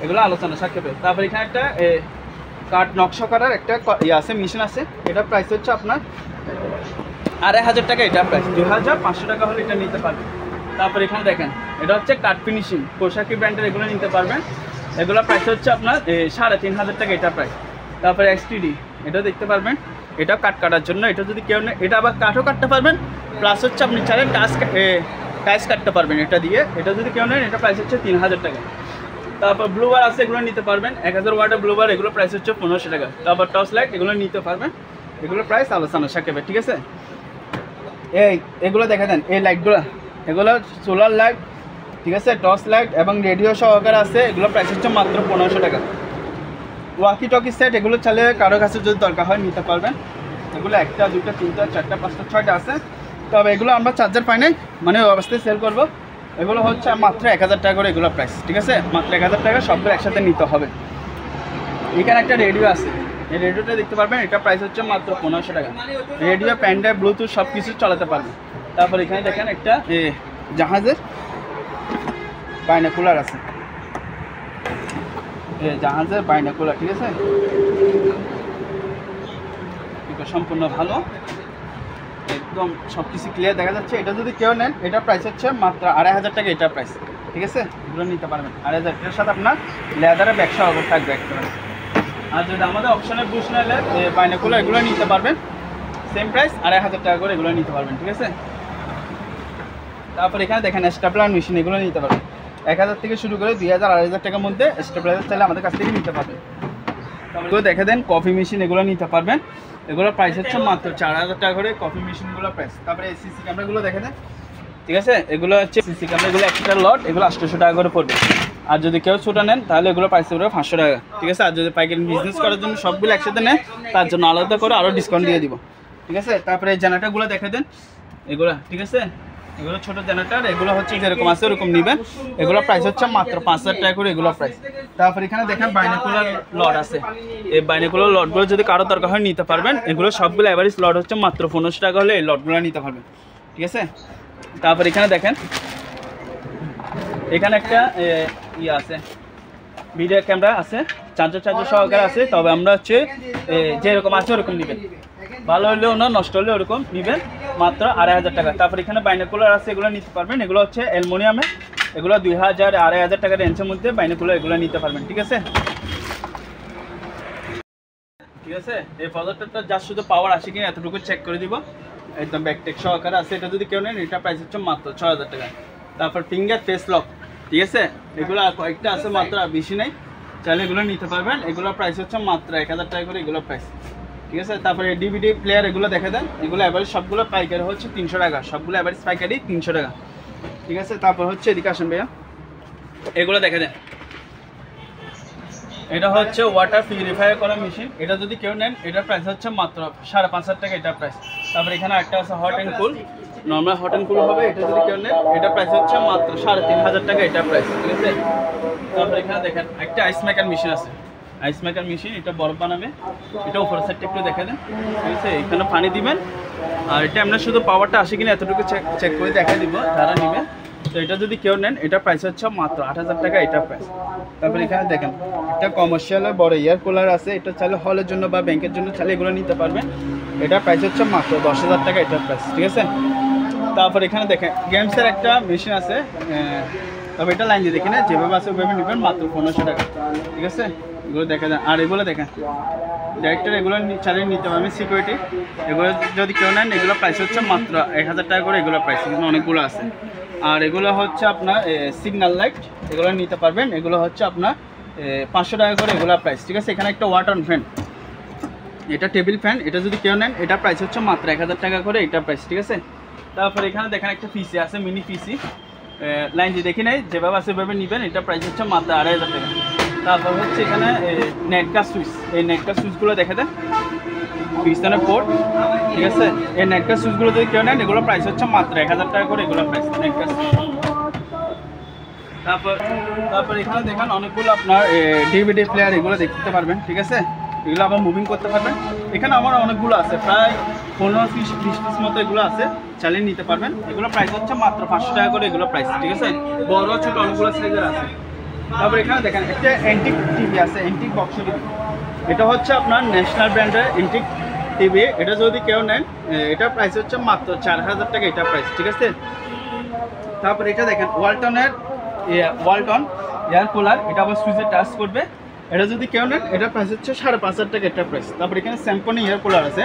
এগুলো আলোচনা সাপেক্ষে। তারপর এখানে একটা কাঠ নকশা করার একটা ইয়ে আছে, মেশিন আছে, এটার প্রাইস হচ্ছে আপনার 2500 টাকা। এটা প্রাইস 2500 টাকা হলে এটা নিতে পারবেন। তারপর এখানে দেখেন, এটা হচ্ছে কাঠ ফিনিশিং পোশাকি ব্র্যান্ডের, এগুলো নিতে পারবেন। এগুলো প্রাইস হচ্ছে আপনার 3500 টাকা। এটা প্রাইস। তারপরে XTD, এটা দেখতে পারবেন, এটা কাঠ কাটার জন্য। এটা যদি কেউ নেই, এটা আবার কাঠও কাটতে পারবেন, প্লাস হচ্ছে আপনি চাইলে টাইস কাটতে পারবেন এটা দিয়ে। এটা যদি কেউ নেন, এটা প্রাইস হচ্ছে 3000 টাকা। তারপর ব্লুবার আছে, এগুলো নিতে পারবেন 1000 ওয়াটের ব্লুবার, এগুলো প্রাইস হচ্ছে 1500 টাকা। তারপর টর্চ লাইট, এগুলো নিতে পারবেন, এগুলো প্রাইস আলোচনা সাপেক্ষে, ঠিক আছে। এগুলো দেখে দেন, এই লাইটগুলো, এগুলো সোলার লাইট, ঠিক আছে, টর্চ লাইট এবং রেডিও সহকারে আছে, এগুলো প্রাইস হচ্ছে মাত্র 1500 টাকা। ওয়াকি টকি সেট, এগুলো চাইলে কারো কাছে যদি দরকার হয় নিতে পারবেন। এগুলো 1টা 2টা 3টা 4টা 5টা 6টা আছে, তবে এগুলো আমরা চার্জার পাই নাই, মানে ওই অবস্থায় সেল করবো। এগুলো হচ্ছে মাত্র 1000 টাকা করে এগুলো প্রাইস, ঠিক আছে, মাত্র 1000 টাকা, সবগুলো একসাথে নিতে হবে। এখানে একটা রেডিও আছে, এই রেডিওটা দেখতে পারবেন, এটা প্রাইস হচ্ছে মাত্র 1500 টাকা। রেডিও, প্যান ড্রাইভ, ব্লুটুথ সব কিছু চালাতে পারবেন। তারপর এখানে দেখেন একটা জাহাজের বাইনাকুলার আছে, জাহাজের বাইনাকুলার, ঠিক আছে, এটা সম্পূর্ণ ভালো, একদম সব কিছু ক্লিয়ার দেখা যাচ্ছে। এটা যদি কেউ নেন, এটা প্রাইস হচ্ছে মাত্র 2500 টাকা। এটা প্রাইস, ঠিক আছে, এগুলো নিতে পারবেন 2500। এর সাথে আপনার লেদারের ব্যবসা হবে থাকবে একটা। আর যদি আমাদের অপশনে বুশ নিলে বাইনাকুলার, এগুলো নিতে পারবেন সেম প্রাইস 2500 টাকা করে, এগুলো নিতে পারবেন, ঠিক আছে। তারপর এখানে দেখেন স্টেপলার মেশিন, এগুলো নিতে পারবেন 1000 থেকে শুরু করে 2000 2500 টাকার মধ্যে স্টেপলার চাইলে আমাদের কাছ থেকে নিতে পারবেন। তারপরে দেখে দেন কফি মেশিন, এগুলো নিতে পারবেন, এগুলোর প্রাইস হচ্ছে মাত্র 4000 টাকা করে কফি মেশিনগুলোর প্রাইস। তারপরে সিসি ক্যামেরাগুলো দেখে দেন, ঠিক আছে, এগুলো হচ্ছে সিসি ক্যামেরা, এগুলো একটা লট, এগুলো 800 টাকা করে পড়বে। আর যদি কেউ ছোটো নেন, তাহলে এগুলো প্রাইস পড়বে 500 টাকা, ঠিক আছে। আর যদি পাইকারি বিজনেস করার জন্য সবগুলো একসাথে নেন, তার জন্য আলাদা করে আরও ডিসকাউন্ট দিয়ে দিব, ঠিক আছে। তারপরে এই জেনারেটরগুলো দেখে দেন, এগুলো, ঠিক আছে, এগুলো ছোটো জেনারেটর, এগুলো হচ্ছে যেরকম আছে ওরকম নেবেন। এগুলো প্রাইস হচ্ছে মাত্র 5000 টাকা করে, এগুলো প্রাইস। তারপর এখানে দেখেন বাইনাকুলার লট আছে, এই বাইনাকুলার লটগুলো যদি কারো দরকার হয় নিতে পারবেন। এগুলো সবগুলো অ্যাভারেজ লট হচ্ছে মাত্র 1500 টাকা হলে এই লটগুলো নিতে পারবেন, ঠিক আছে। তারপর এখানে দেখেন, এখানে একটা ইয়ে আছে, ভিডিও ক্যামেরা আছে, চার্জার সহকারে আছে, তবে আমরা হচ্ছে যেরকম আছে ওরকম নেবেন, ভালো হলেও না, নষ্ট হলে ওরকম নেবেন, মাত্র 2500 টাকা। তারপর এখানে বাইনাকুলার আছে, এগুলো নিতে পারবেন, এগুলো হচ্ছে অ্যালুমিনিয়ামে, এগুলো 2000 2500 টাকা রেঞ্জের মধ্যে বাইনাকুলার, এগুলো নিতে পারবেন, ঠিক আছে, ঠিক আছে। এই প্রজেক্টরটা যা শুধু পাওয়ার আসে কিনা এতটুকু চেক করে দিব, একদম ব্যাকটেক সহকারে আছে। এটা যদি কেউ নেন, এটা প্রাইস হচ্ছে মাত্র 6000 টাকা। তারপর ফিঙ্গার ফেস লক, ঠিক আছে, এগুলো আর কয়েকটা আছে মাত্র, আর বেশি নেই, চাইলে এগুলো নিতে পারবেন। এগুলো প্রাইস হচ্ছে মাত্র 1000 টাকা করে, এগুলো প্রাইস, ঠিক আছে। তারপরে ডিভিডি প্লেয়ার, এগুলো দেখে দেন, এগুলো অ্যাভারেজ সবগুলো পাইকারি হচ্ছে 300 টাকা, সবগুলো অ্যাভারেজ পাইকারি 300 টাকা, ঠিক আছে। তারপর হচ্ছে এদিকে আসেন ভাইয়া, এগুলো দেখে দেন, এটা হচ্ছে ওয়াটার পিউরিফায়ার করা মেশিন। এটা যদি কেউ নেন, এটার প্রাইস হচ্ছে মাত্র 5500 টাকা, এটা প্রাইস। তারপরে এখানে একটা আছে hot and cool, normal hot and কুল হবে, এটা যদি কেউ নেন, এটা প্রাইস হচ্ছে মাত্র 3500 টাকা, এটা প্রাইস, ঠিক আছে। তারপরে এখানে দেখেন একটা আইস মেকার মেশিন আছে, আইস মেকার মেশিন, এটা বরফ বানাবে, এটা উপর সাইডটা একটু দেখে দেন, ঠিক আছে, এখানে পানি দিবেন। আর এটা আমরা শুধু পাওয়ারটা আসে কিনা এতটুকু চেক করে দেখা দিব যারা নেবেন। তো এটা যদি কেউ নেন, এটা প্রাইস হচ্ছে মাত্র 8000 টাকা, এটা প্রাইস। তারপরে এখানে দেখেন একটা কমার্শিয়াল বড় এয়ার কুলার আছে, এটা চাইলে হলের জন্য বা ব্যাংকের জন্য চাইলে এগুলো নিতে পারবেন। এটা প্রাইস হচ্ছে মাত্র 10000 টাকা, এটা প্রাইস, ঠিক আছে। তারপর এখানে দেখেন গেমসের একটা মেশিন আছে, তবে এটা লাইন দিয়ে দেখি না, যেভাবে আছে ওইভাবে নেবেন, মাত্র 1500 টাকা, ঠিক আছে। এগুলো দেখা যায়। আর এগুলো দেখেন ডাইরেক্টর, এগুলো চালিয়ে নিতে পারবেন, সিকিউরিটি, এগুলো যদি কেউ নেন, এগুলো প্রাইস হচ্ছে মাত্র 1000 টাকা করে, এগুলো প্রাইস, কিন্তু অনেকগুলো আছে। আর এগুলো হচ্ছে আপনার সিগন্যাল লাইট, এগুলো নিতে পারবেন, এগুলো হচ্ছে আপনার 500 টাকা করে, এগুলো প্রাইস, ঠিক আছে। এখানে একটা ওয়াটার ফ্যান, এটা টেবিল ফ্যান, এটা যদি কেউ নেন এটা প্রাইস হচ্ছে মাত্র 1000 টাকা করে, এটা প্রাইস, ঠিক আছে। তারপর এখানে দেখেন একটা পিসি আছে, মিনি পিসি, লাইন যে দেখি নাই, যেভাবে আছে সেভাবে নেবেন, এটা প্রাইস হচ্ছে মাত্র 2500 টাকা। তারপর হচ্ছে এখানে নেটকাস্ট সুইচ, এই নেটকাস্ট সুইচগুলো দেখে দেন, পিছনে পোর্ট, ঠিক আছে। এই নেটকাস্ট সুইচগুলো যদি কেউ নেন এগুলো প্রাইস হচ্ছে মাত্র 1000 টাকা করে, এগুলো প্রাইস নেটকাস্ট। তারপর এখানে দেখেন অনেকগুলো আপনার ডিভিডি প্লেয়ার, এগুলো দেখতে পারবেন, ঠিক আছে। এগুলো আবার মুভিং করতে পারবেন। এখানে আমার অনেকগুলো আছে, প্রায় 15 পিস 20 পিস মতো এগুলো আছে, চালিয়ে নিতে পারবেন। এগুলো প্রাইস হচ্ছে মাত্র 500 টাকা করে, এগুলো প্রাইস, ঠিক আছে। বড় ছোট অনেকগুলো সাইজের আছে। তারপর এখানে দেখেন একটা অ্যান্টিক টিভি আছে, অ্যান্টিক বক্স টিভি, এটা হচ্ছে আপনার ন্যাশনাল ব্র্যান্ডের অ্যান্টিক টিভি। এটা যদি কেউ নেন এটা প্রাইস হচ্ছে মাত্র 4000 টাকা, এটা প্রাইস, ঠিক আছে। তারপর এটা দেখেন ওয়ালটন এয়ার কুলার, এটা আবার সুইচে টাচ করবে। এটা যদি কেউ নেন এটা প্রাইস হচ্ছে 5500 টাকা, এটা প্রাইস। তারপর এখানে স্যামসং এয়ার কুলার আছে,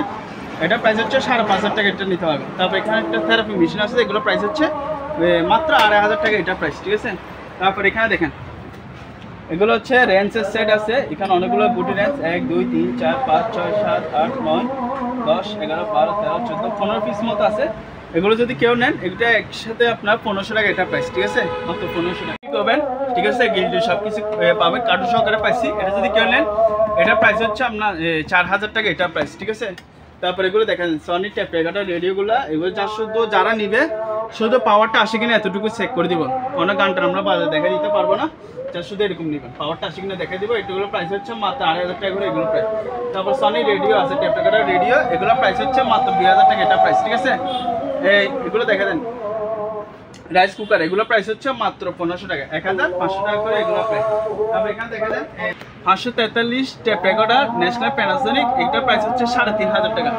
এটা প্রাইস হচ্ছে 5500 টাকা, এটা নিতে হবে। তারপর এখানে একটা থেরাপি মেশিন আছে, এগুলো প্রাইস হচ্ছে মাত্র 2500 টাকা, এটা প্রাইস, ঠিক আছে। তারপর এখানে দেখেন এগুলো হচ্ছে রেঞ্জের সেট আছে, এখানে অনেকগুলো বুটি রেঞ্জ, 1 2 3 4 5 6 7 8 9 10 11 12 13 14 15 পিস মতো আছে। এগুলো যদি কেউ নেন এটা একসাথে আপনার 1500 টাকা, এটা প্রাইস, ঠিক আছে, মাত্র 1500 টাকা পাবেন, ঠিক আছে। গিল্ডি সব কিছু পাবেন, কার্টুন সহকারে পাইছি। এটা যদি কেউ নেন এটা প্রাইস হচ্ছে আপনার 4000 টাকা, এটা প্রাইস, ঠিক আছে। তারপর এগুলো দেখেন সনি ট্যাপ রেকর্ডার রেডিওগুলো, এগুলো শুধু যারা নিবে শুধু পাওয়ারটা আসে কিনা এতটুকু চেক করে দিব, কোনো গানটা আমরা বাজারে দেখা দিতে পারবো না, যা শুধু এরকম নেবেন, পাওয়ারটা আসে কিনা দেখা দিব। এগুলো প্রাইস হচ্ছে মাত্র 2500 টাকা করে, এগুলো প্রাইস। তারপর সনি রেডিও আছে, ট্যাপ রেকর্ডার রেডিও, এগুলো প্রাইস হচ্ছে মাত্র 2000 টাকা, এটা প্রাইস, ঠিক আছে। এগুলো দেখা দেন রাইস কুকার, এগুলো প্রাইস হচ্ছে মাত্র 1500 টাকা, 1500 টাকা করে, এগুলো প্রাইস। তারপর এখানে দেখা দেন 543 ট্যাপ রেকর্ডার ন্যাশনাল প্যানাসোনিক, এটা প্রাইস হচ্ছে 3500 টাকা।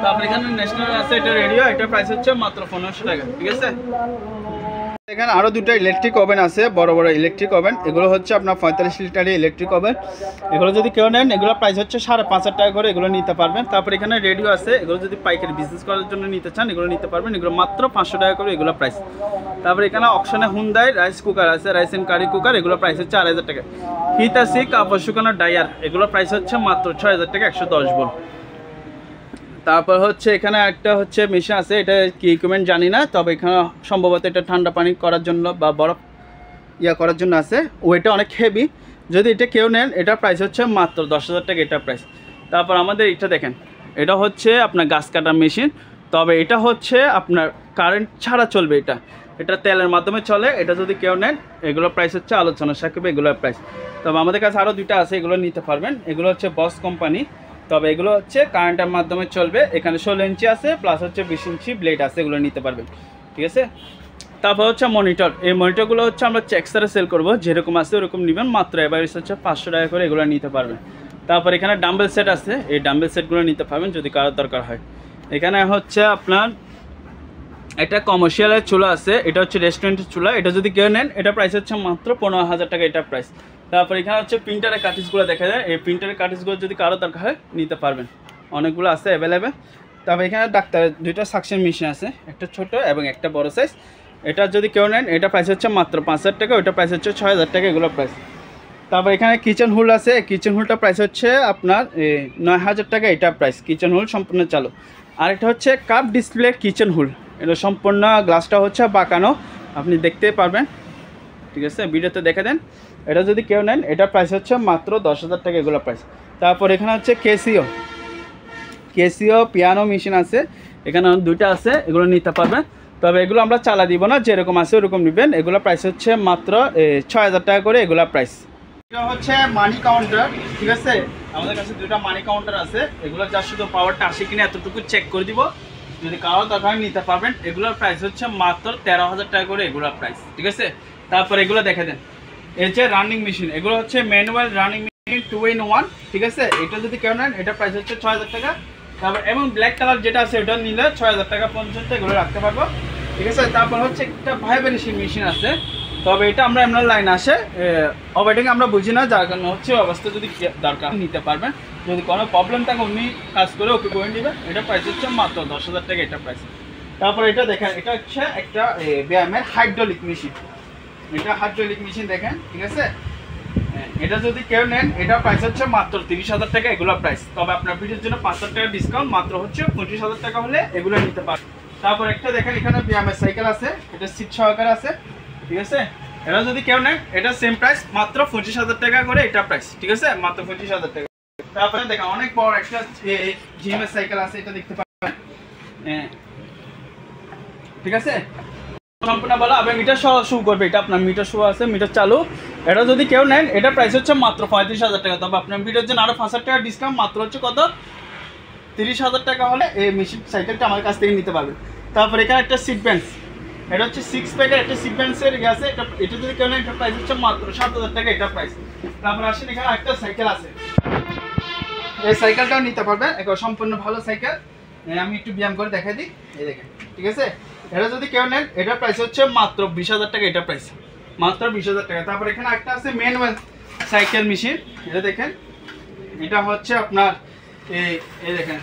তারপর এখানে ন্যাশনাল আছে, এটা রেডিও, এটা প্রাইস হচ্ছে মাত্র 1500 টাকা, ঠিক আছে। এখানে আরও দুটো ইলেকট্রিক ওভেন আছে, বড় বড় ইলেকট্রিক ওভেন, এগুলো হচ্ছে আপনার 45 লিটারের ইলেকট্রিক ওভেন। এগুলো যদি কেউ নেন এগুলো প্রাইস হচ্ছে 5500 টাকা করে, এগুলো নিতে পারবেন। তারপর এখানে রেডিও আছে, এগুলো যদি পাইকারি বিজনেস করার জন্য নিতে চান এগুলো নিতে পারবেন, এগুলো মাত্র 500 টাকা করে, এগুলো প্রাইস। তারপর এখানে অপশনে হুন্দাই রাইস কুকার আছে, রাইস অ্যান্ড কারি কুকার, এগুলো প্রাইস হচ্ছে 4000 টাকা। হিতাসি কাপড় শুকানোর ডায়ার, এগুলো প্রাইস হচ্ছে মাত্র 6000 টাকা, 110 ভোল্ট। তারপর হচ্ছে এখানে একটা হচ্ছে মেশিন আছে, এটা কি ইকুইপমেন্ট জানি না, তবে এখানে সম্ভবত এটা ঠান্ডা পানি করার জন্য বা বরফ করার জন্য আছে, ওইটা অনেক হেভি। যদি এটা কেউ নেন এটা প্রাইস হচ্ছে মাত্র 10000 টাকা, এটা প্রাইস। তারপর আমাদের এটা দেখেন, এটা হচ্ছে আপনার গাছ কাটার মেশিন, তবে এটা হচ্ছে আপনার কারেন্ট ছাড়া চলবে, এটা তেলের মাধ্যমে চলে। এটা যদি কেউ নেন এগুলোর প্রাইস হচ্ছে আলোচনা সাপেক্ষে, এগুলোর প্রাইস। তবে আমাদের কাছে আরও দুইটা আছে, এগুলো নিতে পারবেন। এগুলো হচ্ছে বস কোম্পানি, তবে এগুলো হচ্ছে কারেন্টের মাধ্যমে চলবে। এখানে 16 ইঞ্চি আছে, প্লাস হচ্ছে 20 ইঞ্চি ব্লেড আছে, এগুলো নিতে পারবেন, ঠিক আছে। তারপর হচ্ছে মনিটর, এই মনিটরগুলো হচ্ছে আমরা চেকসারে সেল করবো, যেরকম আছে ওরকম নেবেন, মাত্র এভারেজ হচ্ছে 500 টাকা করে, এগুলো নিতে পারবেন। তারপর এখানে ডাম্বেল সেট আছে, এই ডাম্বেল সেটগুলো নিতে পারবেন যদি কারোর দরকার হয়। এখানে হচ্ছে আপনার একটা কমার্শিয়ালের চুলা আছে, এটা হচ্ছে রেস্টুরেন্টের চুলা, এটা যদি কেউ নেন এটা প্রাইস হচ্ছে মাত্র 15000 টাকা, এটা প্রাইস। তারপর এখানে হচ্ছে প্রিন্টারের কার্টিজগুলো দেখা যায়, এই প্রিন্টারের কার্টিজগুলো যদি কারো দরকার হয় নিতে পারবেন, অনেকগুলো আছে অ্যাভেলেবেল। তারপর এখানে ডাক্তারের দুইটা সাকশন মেশিন আছে, একটা ছোট এবং একটা বড় সাইজ। এটা যদি কেউ নেন এটা প্রাইস হচ্ছে মাত্র 5000 টাকা, ওইটা প্রাইস হচ্ছে 6000 টাকা, এগুলো প্রাইস। তারপর এখানে কিচেন হুল আছে, কিচেন হুলটা প্রাইস হচ্ছে আপনার 9000 টাকা, এটা প্রাইস, কিচেন হুল সম্পূর্ণ চালু। আর এটা হচ্ছে কাপ ডিসপ্লে কিচেন হুল, এটা সম্পূর্ণ গ্লাসটা হচ্ছে বাঁকানো, আপনি দেখতে পারবেন, ঠিক আছে, ভিডিওতে দেখে দেন। এটা যদি কেউ নেন এটা প্রাইস হচ্ছে মাত্র 10000 টাকা, এগুলো প্রাইস। তারপর এখানে হচ্ছে কেসিও পিয়ানো মেশিন আছে, এখানে দুইটা আছে, এগুলো নিতে পারবেন। তবে এগুলো আমরা চালা দিব না, যেরকম আছে ওরকম নেবেন। এগুলো প্রাইস হচ্ছে মাত্র 6000 টাকা করে, এগুলো প্রাইস। এটা হচ্ছে মানি কাউন্টার, ঠিক আছে, আমাদের কাছে দুইটা মানি কাউন্টার আছে, এগুলো যা শুধু পাওয়ারটা আসে কিনা এতটুকু চেক করে দিব, যদি কারো দরকার নিতে পারবেন। এগুলোর প্রাইস হচ্ছে মাত্র 13000 টাকা করে, এগুলোর প্রাইস, ঠিক আছে। তারপর এগুলো দেখে দেন, এই যে রানিং মেশিন, এগুলো হচ্ছে ম্যানুয়াল রানিং মেশিন 2-in-1, ঠিক আছে। এটা যদি কেউ নেন এটা প্রাইস হচ্ছে 6000 টাকা। তারপর এবং ব্ল্যাক কালার যেটা আছে ওটা নিলে 6000 টাকা পর্যন্ত এগুলো রাখতে পারবো, ঠিক আছে। তারপর হচ্ছে একটা ভাইব্রেশন মেশিন আছে, তবে এটা আমরা এমন লাইন আসে অপারেটিং আমরা বুঝি না, যার কারণে হচ্ছে অবস্থা যদি দরকার নিতে পারবেন, যদি কোনো প্রবলেম থাকে উনি কাজ করে ওকে করে নেবেন। এটা প্রাইস হচ্ছে মাত্র 10000 টাকা, এটা প্রাইস। তারপর এটা দেখেন, এটা হচ্ছে একটা ব্যায়ামের হাইড্রোলিক মেশিন, এটা হাইড্রোলিক মেশিন দেখেন, ঠিক আছে। এটা যদি কেউ নেন এটা প্রাইস হচ্ছে মাত্র 30,000 টাকা, এগুলো প্রাইস। তবে আপনার ভিডিওর জন্য 5,000 টাকা ডিসকাউন্ট, মাত্র হচ্ছে 25,000 টাকা হলে এগুলো নিতে পারবেন। তারপর একটা দেখেন এখানে ব্যায়ামের সাইকেল আছে, এটা সিট সহকারে আছে, ঠিক আছে। এটা যদি কেউ নেন এটা সেম প্রাইস, মাত্র 25,000 টাকা করে এটা প্রাইস, ঠিক আছে, মাত্র 25,000 টাকা। তারপরে দেখেন অনেক বড় একটা জিমের সাইকেল আছে, এটা দেখতে পাবেন, ঠিক আছে। সম্পূর্ণ বলা আবার মিটার সহ শু করবে, এটা আপনার মিটার শু আছে, মিটার চালু। এটা যদি কেউ নেন এটা প্রাইস হচ্ছে মাত্র 35,000 টাকা। তবে আপনার ভিডিওর জন্য আরো 5,000 টাকা ডিসকাউন্ট, মাত্র হচ্ছে কত 30,000 টাকা হলে এই মেশিন সাইকেলটা আমার কাছ থেকে নিতে পারবেন। তারপর এখানে একটা সিট বেঞ্চ, এটা হচ্ছে 6 প্যাকের একটা সিট বেঞ্চের আছে, এটা যদি কেউ নেন এটা প্রাইস হচ্ছে মাত্র 7,000 টাকা, এটা প্রাইস। তারপর আসেন এখানে একটা সাইকেল আছে, এই সাইকেলটাও নিতে পারবেন, একবার সম্পূর্ণ ভালো সাইকেল। আমি একটু ব্যায়াম করে দেখাই দিই, এই দেখেন, ঠিক আছে। এটা যদি কেউ নেন এটা প্রাইস হচ্ছে মাত্র 20,000 টাকা, এটা প্রাইস মাত্র 20,000 টাকা। তারপর এখানে একটা আছে ম্যানুয়াল সাইকেল মেশিন, এটা দেখেন, এটা হচ্ছে আপনার এই দেখেন,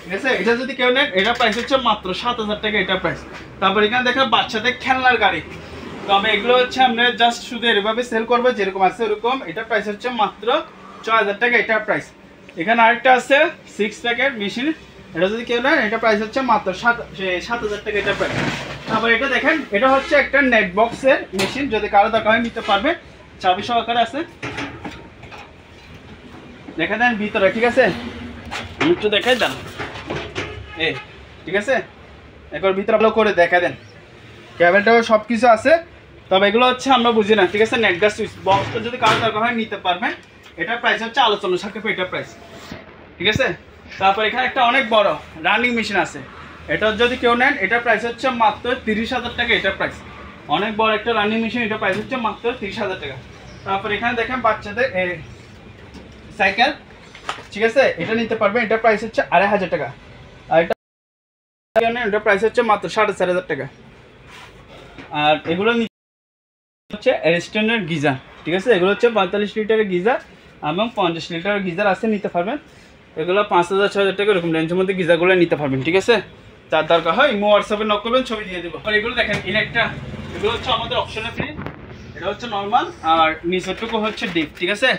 ঠিক আছে। এটা যদি কেউ নেন এটা প্রাইস হচ্ছে মাত্র 7,000 টাকা, এটা প্রাইস। তারপর এখানে দেখেন বাচ্চাদের খেলনার গাড়ি, তবে এগুলো হচ্ছে আমরা জাস্ট শুধু এভাবে সেল করবো যেরকম আছে এরকম। এটা প্রাইস হচ্ছে মাত্র 6,000 টাকা, এটা প্রাইস। এখানে আরেকটা আছে 6 প্যাকেট মেশিন, এটা যদি কেউ নেন এটা প্রাইস হচ্ছে মাত্র 7,000 টাকা, এটা প্রাইস। তারপর এটা দেখেন এটা হচ্ছে একটা নেট বক্সের মেশিন, যদি কারো দরকার হয় নিতে পারবে, চাবি সহকারে আছে, দেখা দেন ভিতরে, ঠিক আছে। আমি একটু দেখাই দেন, ঠিক আছে, একবার ভিতরে আপলোড করে দেখা দেন, ক্যাবেলটাও সব কিছু আছে। তবে এগুলো হচ্ছে আমরা বুঝি না, ঠিক আছে। নেট গ্যাস সুইচ বক্সটা যদি কারো দরকার হয় নিতে পারবেন, এটার প্রাইস হচ্ছে আলোচনা সাপেক্ষে, এটা প্রাইস, ঠিক আছে। তারপর এখানে একটা অনেক বড় রানিং মেশিন আছে, এটা যদি কেউ নেন এটা প্রাইস হচ্ছে মাত্র 30,000 টাকা, এটা প্রাইস। অনেক বড় একটা রানিং মেশিন, এটা প্রাইস হচ্ছে মাত্র 30,000 টাকা। তারপর এখানে দেখেন বাচ্চাদের সাইকেল, ঠিক আছে, এটা নিতে পারবেন, এটা প্রাইস হচ্ছে 2,500 টাকা। আর এটা প্রাইস হচ্ছে মাত্র 4,500 টাকা। আর এগুলো হচ্ছে রেস্টুরেন্টের গিজার, ঠিক আছে। এগুলো হচ্ছে 45 লিটারের গিজার এবং 50 লিটারের গিজার আছে, নিতে পারবেন। এগুলো 5,000 6,000 টাকা এরকম রেঞ্জের মধ্যে গিজারগুলো নিতে পারবেন, ঠিক আছে। তার দরকার হয় হোয়াটসঅ্যাপে নক করবেন, ছবি দিয়ে দেবো। আর এগুলো দেখেন ইলেকট্রা, এগুলো হচ্ছে আমাদের অপশনের ফ্রিজ, এটা হচ্ছে নর্মাল আর নিচেরটুকু হচ্ছে ডিপ, ঠিক আছে।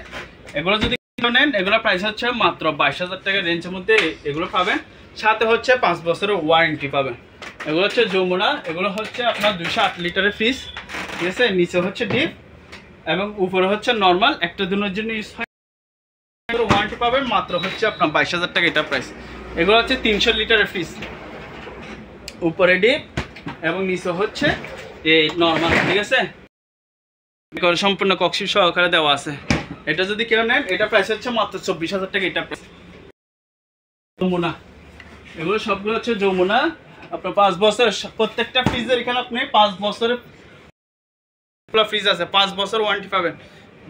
এগুলো যদি নেন এগুলো প্রাইস হচ্ছে মাত্র 22,000 টাকা রেঞ্জের মধ্যে এগুলো পাবেন, সাথে হচ্ছে 5 বছরের ওয়ারেন্টি পাবেন। এগুলো হচ্ছে যমুনা, এগুলো হচ্ছে আপনার 208 লিটারের ফ্রিজ, ঠিক আছে। নিচে হচ্ছে ডিপ এবং উপরে হচ্ছে নর্মাল, একটা দিনের জন্য ইউজ হয়, ওয়ারেন্টি পাবেন, মাত্র হচ্ছে আপনার 22,000 টাকা, এটা প্রাইস। এগুলো হচ্ছে 300 লিটারের ফ্রিজ, উপরে ডিপ এবং নিচে হচ্ছে এই নর্মাল, ঠিক আছে। সম্পূর্ণ কক্সিট সহকারে দেওয়া আছে। এটা যদি কেউ নেন এটা প্রাইস হচ্ছে মাত্র 24,000 টাকা, এটা প্রাইস। যমুনা, এগুলো সবগুলো হচ্ছে যমুনা, আপনার 5 বছর প্রত্যেকটা ফ্রিজের, এখানে আপনি 5 বছরের ফ্রিজ আছে, 5 বছর ওয়ারেন্টি পাবেন।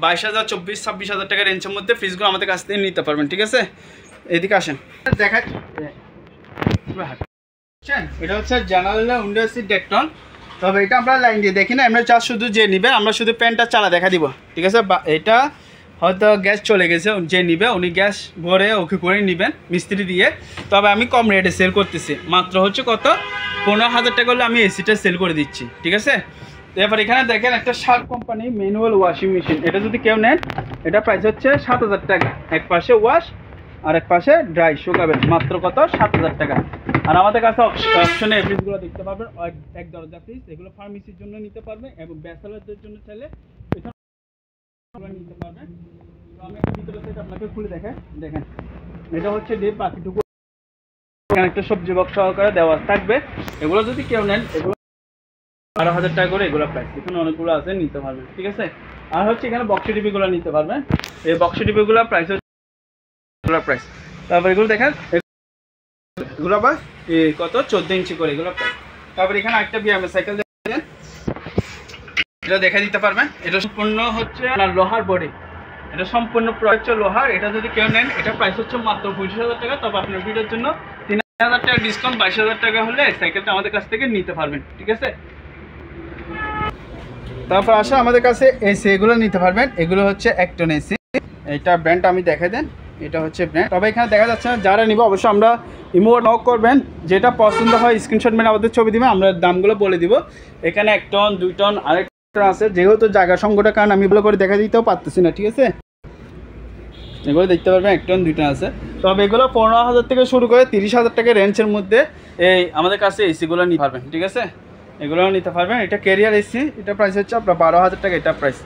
22,000 24,000 26,000 টাকা রেঞ্জের মধ্যে ফ্রিজগুলো আমাদের কাছ থেকে নিতে পারবেন, ঠিক আছে। এদিকে আসেন দেখা, এটা হচ্ছে জানালা উইন্ডোজ ডেকটন। তবে এটা আমরা লাইন দিয়ে দেখি না, আমরা চার্জ শুধু যে নিবে, আমরা শুধু প্যানটা চালা দেখা দিব, ঠিক আছে। এটা হয়তো গ্যাস চলে গেছে, যে নিবে উনি গ্যাস ভরে ওকে করে নেবেন মিস্ত্রি দিয়ে। তবে আমি কম রেটে সেল করতেছি, মাত্র হচ্ছে কত 15,000 টাকা হলে আমি এসিটা সেল করে দিচ্ছি, ঠিক আছে। এরপর এখানে দেখেন একটা sharp company manual washing machine, এটা যদি কেউ নেন এটা প্রাইস হচ্ছে 7,000 টাকা। এক পাশে ওয়াশ আর এক পাশে ড্রাই শুকাবেন, মাত্র কত 7,000 টাকা। আর আমাদের কাছে অপশনে ফ্রিজগুলো দেখতে পারবেন, এক দরজা ফ্রিজ, এগুলো ফার্মেসির জন্য নিতে পারবেন এবং ব্যাচেলারদের জন্য চাইলে নিতে পারবেন। তো আমি একটা ভিতরে থেকে আপনাকে খুলে দেখেন, এটা হচ্ছে ডিপ, বাকিটুকু এখানে একটা সবজি বক্স সহকারে দেওয়া থাকবে। এগুলো যদি কেউ নেন এগুলো 12,000 টাকা করে এগুলো প্রাইস, এখানে অনেকগুলো আছে, নিতে পারবেন, ঠিক আছে। আর হচ্ছে এখানে বক্সি টিভিগুলো নিতে পারবেন, এই বক্সি টিভিগুলো প্রাইস হচ্ছে প্রাইস। তারপর এগুলো দেখেন, এগুলো আবার কত 14 ইঞ্চি করে এগুলো প্রাইস। তারপর এখানে একটা বিএমএস সাইকেল দেখেন, এটা দেখা দিতে পারবেন। এটা সম্পূর্ণ হচ্ছে লোহার বডি, এটা সম্পূর্ণ হচ্ছে লোহার। এটা যদি কেউ নেন এটা প্রাইস হচ্ছে মাত্র 25,000 টাকা। তবে আপনার ভিডিওর জন্য 3,000 টাকা ডিসকাউন্ট, 22,000 টাকা হলে সাইকেলটা আমাদের কাছ থেকে নিতে পারবেন, ঠিক আছে। তারপর আসা আমাদের কাছে এসি, এগুলো নিতে পারবেন। এগুলো হচ্ছে একটন এসি, এটা ব্র্যান্ড আমি দেখাই দেন, এটা হচ্ছে ব্র্যান্ড। তবে এখানে দেখা যাচ্ছে না, যারা নিব অবশ্যই আমরা ইমো নক করবেন, যেটা পছন্দ হয় স্ক্রিনশট মেরে আমাদের ছবি দিবেন, আমরা দামগুলো বলে দিব। এখানে 1 টন 2 টন আরেক আছে, যেহেতু জায়গা সংকটের কারণে আমি এগুলো করে দেখা দিতেও পারতেছি না, ঠিক আছে। এগুলো দেখতে পারবেন 1 টন 2 টন আছে। তবে এগুলো 15,000 থেকে শুরু করে 30,000 টাকা রেঞ্জের মধ্যে এই আমাদের কাছে এসিগুলো নিতে পারবেন, ঠিক আছে। এগুলো নিতে পারবেন। এটা ক্যারিয়ার এসি, এটা প্রাইস হচ্ছে আপনার 12,000 টাকা, এটা প্রাইস।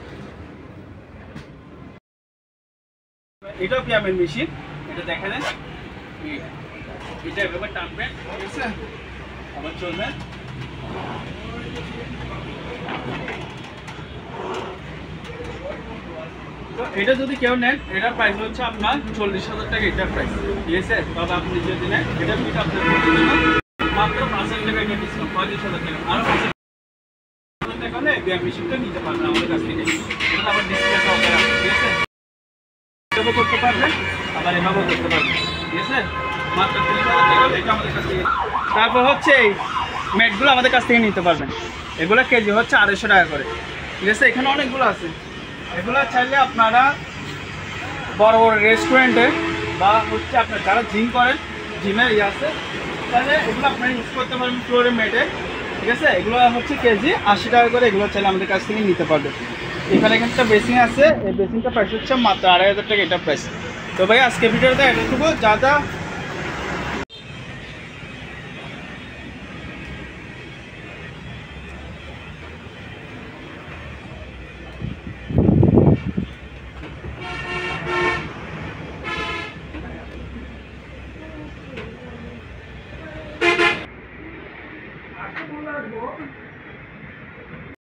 এটাও পিয়ামের মেশিন, এটা দেখা দেন, এটা এভাবে টানবেন, ঠিক আছে, আবার চলবে। তো এটা যদি কেউ নেন, এটার প্রাইস হচ্ছে আপনার 40,000 টাকা, এটার প্রাইস, ঠিক আছে। তবে আপনি যদি নেন এটা পিঠ আপনার মাত্র 5,000 টাকা, এটা ডিসকাউন্ট 35,000 টাকা। আরও 5,000 টাকা হলে বিয়ার মেশিনটা নিতে পারবেন আমাদের কাছ থেকে। এটা আবার ডিসপ্লে সহকারে আছে, ঠিক আছে। এভাবে করতে পারবেন, আবার এভাবেও করতে পারবেন, ঠিক আছে। মাত্র 30,000 টাকা হলে এটা আমাদের কাছ থেকে। তারপর হচ্ছে এই ম্যাটগুলো আমাদের কাছ থেকে নিতে পারবেন। এগুলো কেজি হচ্ছে 250 টাকা করে, ঠিক আছে। এখানে অনেকগুলো আছে। এগুলো চাইলে আপনারা বড় বড় রেস্টুরেন্টে বা হচ্ছে আপনার যারা জিম করেন, জিমে আছে, তাহলে এগুলো আপনারা ইউজ করতে পারবেন ফ্লোরে মেটে, ঠিক আছে। এগুলো হচ্ছে কেজি 80 টাকা করে। এগুলো চাইলে আমাদের কাছ থেকে নিতে পারবেন। এখানে একটা বেসিন আছে, এই বেসিনটা প্রাইস হচ্ছে মাত্র 2,500 টাকা, এটা প্রাইস। তো ভাই আজকে ভিডিওটা এতটুকু। যা যা